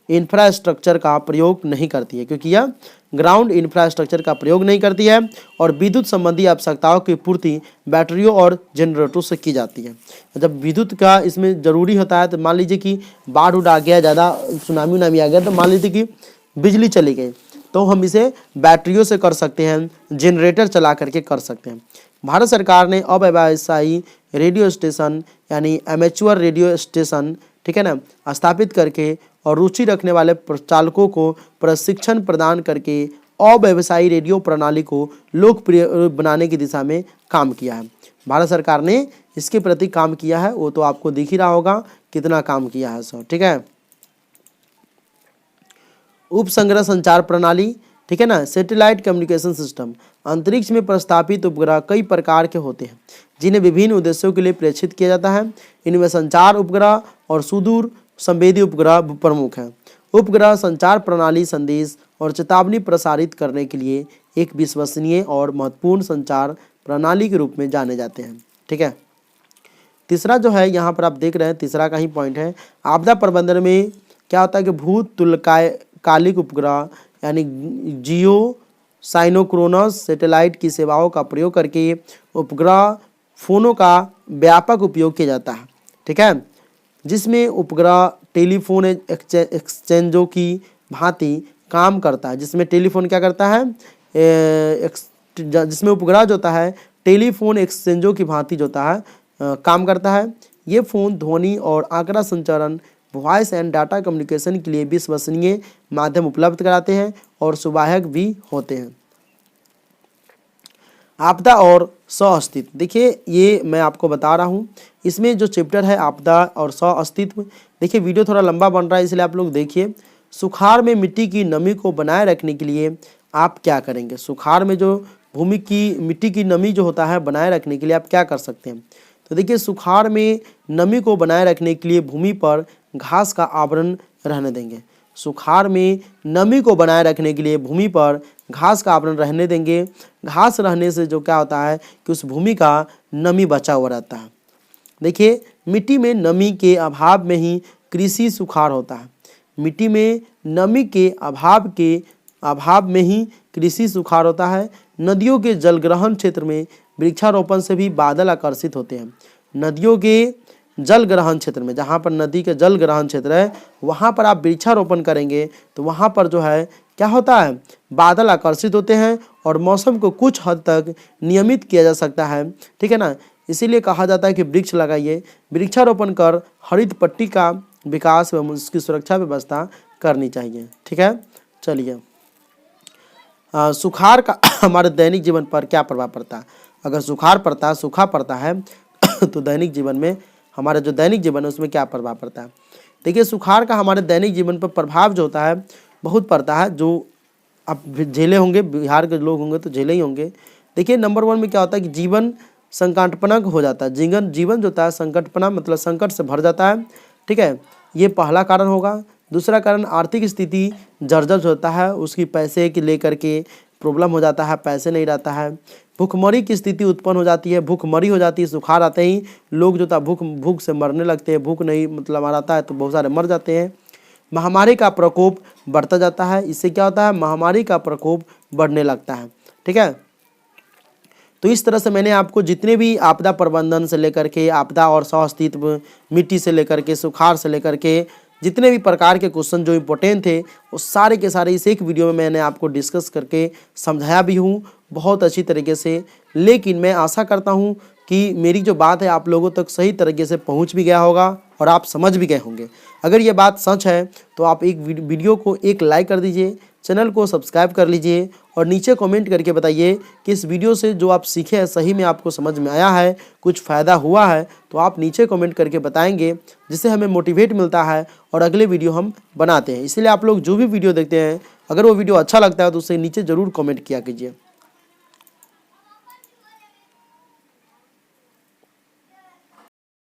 इंफ्रास्ट्रक्चर का प्रयोग नहीं करती है, क्योंकि यह ग्राउंड इंफ्रास्ट्रक्चर का प्रयोग नहीं करती है और विद्युत संबंधी आवश्यकताओं की पूर्ति बैटरियों और जनरेटरों से की जाती है। जब विद्युत का इसमें ज़रूरी होता है तो मान लीजिए कि बाढ़ उड़ आ गया, ज़्यादा सुनामी आ गया, तो मान लीजिए कि बिजली चली गई, तो हम इसे बैटरियों से कर सकते हैं, जनरेटर चला करके कर सकते हैं। भारत सरकार ने अव्यवसायी रेडियो स्टेशन यानी एमेच्योर रेडियो स्टेशन, ठीक है ना, स्थापित करके और रुचि रखने वाले प्रचालकों को प्रशिक्षण प्रदान करके अव्यवसायी रेडियो प्रणाली को लोकप्रिय बनाने की दिशा में काम किया है। भारत सरकार ने इसके प्रति काम किया है, वो तो आपको दिख ही रहा होगा कितना काम किया है सर। ठीक है, उपसंग्रह संचार प्रणाली, ठीक है ना, सैटेलाइट कम्युनिकेशन सिस्टम। अंतरिक्ष में प्रस्थापित उपग्रह कई प्रकार के होते हैं जिन्हें विभिन्न उद्देश्यों के लिए प्रेषित किया जाता है। इनमें संचार उपग्रह और सुदूर संवेदी उपग्रह प्रमुख हैं। उपग्रह संचार प्रणाली संदेश और चेतावनी प्रसारित करने के लिए एक विश्वसनीय और महत्वपूर्ण संचार प्रणाली के रूप में जाने जाते हैं। ठीक है, तीसरा जो है यहाँ पर आप देख रहे हैं, तीसरा का ही पॉइंट है, आपदा प्रबंधन में क्या होता है कि भूतुल्यकालिक उपग्रह यानी जियो साइनोक्रोनस सैटेलाइट की सेवाओं का प्रयोग करके उपग्रह फोनों का व्यापक उपयोग किया जाता है। ठीक है, जिसमें उपग्रह टेलीफोन एक्सचेंजों की भांति काम करता है। जिसमें टेलीफोन क्या करता है, जिसमें उपग्रह जो होता है टेलीफोन एक्सचेंजों की भांति जो होता है काम करता है। ये फ़ोन ध्वनि और आंकड़ा संचारण, वॉइस एंड डाटा कम्युनिकेशन के लिए विश्वसनीय माध्यम उपलब्ध कराते हैं और सुवाहक भी होते हैं। आपदा और सह-अस्तित्व, देखिए ये मैं आपको बता रहा हूँ, इसमें जो चैप्टर है आपदा और सह-अस्तित्व, देखिए वीडियो थोड़ा लंबा बन रहा है इसलिए आप लोग देखिए। सुखाड़ में मिट्टी की नमी को बनाए रखने के लिए आप क्या करेंगे? सुखाड़ में जो मिट्टी की नमी जो होता है बनाए रखने के लिए आप क्या कर सकते हैं? तो देखिए सुखाड़ में नमी को बनाए रखने के लिए भूमि पर घास का आवरण रहने देंगे। सुखाड़ में नमी को बनाए रखने के लिए भूमि पर घास का आवरण रहने देंगे। घास रहने से जो क्या होता है कि उस भूमि का नमी बचा हुआ रहता है। देखिए मिट्टी में नमी के अभाव में ही कृषि सुखाड़ होता है। मिट्टी में नमी के अभाव में ही कृषि सुखाड़ होता है। नदियों के जलग्रहण क्षेत्र में वृक्षारोपण से भी बादल आकर्षित होते हैं। नदियों के जल ग्रहण क्षेत्र में, जहाँ पर नदी के जल ग्रहण क्षेत्र है, वहाँ पर आप वृक्षारोपण करेंगे तो वहाँ पर जो है क्या होता है, बादल आकर्षित होते हैं और मौसम को कुछ हद तक नियमित किया जा सकता है। ठीक है ना, इसीलिए कहा जाता है कि वृक्ष लगाइए, वृक्षारोपण कर हरित पट्टी का विकास एवं उसकी सुरक्षा व्यवस्था करनी चाहिए। ठीक है, चलिए सुखाड़ का हमारे दैनिक जीवन पर क्या प्रभाव पड़ता है? अगर सूखा पड़ता है तो दैनिक जीवन में, हमारा जो दैनिक जीवन है उसमें क्या प्रभाव पड़ता है? देखिए सुखाड़ का हमारे दैनिक जीवन पर प्रभाव जो होता है बहुत पड़ता है, जो आप झेले होंगे, बिहार के लोग होंगे तो झेले ही होंगे। देखिए नंबर 1 में क्या होता है कि जीवन संकटपनक हो जाता है। जीवन जो होता है संकटपना मतलब संकट से भर जाता है। ठीक है, ये पहला कारण होगा। दूसरा कारण आर्थिक स्थिति जर्जर होता है, उसकी पैसे की लेकर के प्रॉब्लम हो जाता है, पैसे नहीं रहता है। भूखमरी की स्थिति उत्पन्न हो जाती है, भूखमरी हो जाती है, सुखाड़ आते ही लोग जो था भूख से मरने लगते हैं, भूख नहीं मतलब आ रहता है तो बहुत सारे मर जाते हैं। महामारी का प्रकोप बढ़ता जाता है, इससे क्या होता है, महामारी का प्रकोप बढ़ने लगता है। ठीक है, तो इस तरह से मैंने आपको जितने भी आपदा प्रबंधन से लेकर के आपदा और सह अस्तित्व, मिट्टी से लेकर के सुखाड़ से लेकर के जितने भी प्रकार के क्वेश्चन जो इम्पोर्टेंट थे वो सारे के सारे इस एक वीडियो में मैंने आपको डिस्कस करके समझाया भी हूँ बहुत अच्छी तरीके से। लेकिन मैं आशा करता हूँ कि मेरी जो बात है आप लोगों तक सही तरीके से पहुँच भी गया होगा और आप समझ भी गए होंगे। अगर ये बात सच है तो आप एक वीडियो को एक लाइक कर दीजिए, चैनल को सब्सक्राइब कर लीजिए और नीचे कमेंट करके बताइए कि इस वीडियो से जो आप सीखे हैं सही में आपको समझ में आया है, कुछ फ़ायदा हुआ है। तो आप नीचे कमेंट करके बताएंगे, जिससे हमें मोटिवेट मिलता है और अगले वीडियो हम बनाते हैं। इसलिए आप लोग जो भी वीडियो देखते हैं, अगर वो वीडियो अच्छा लगता है तो उससे नीचे ज़रूर कमेंट किया कीजिए।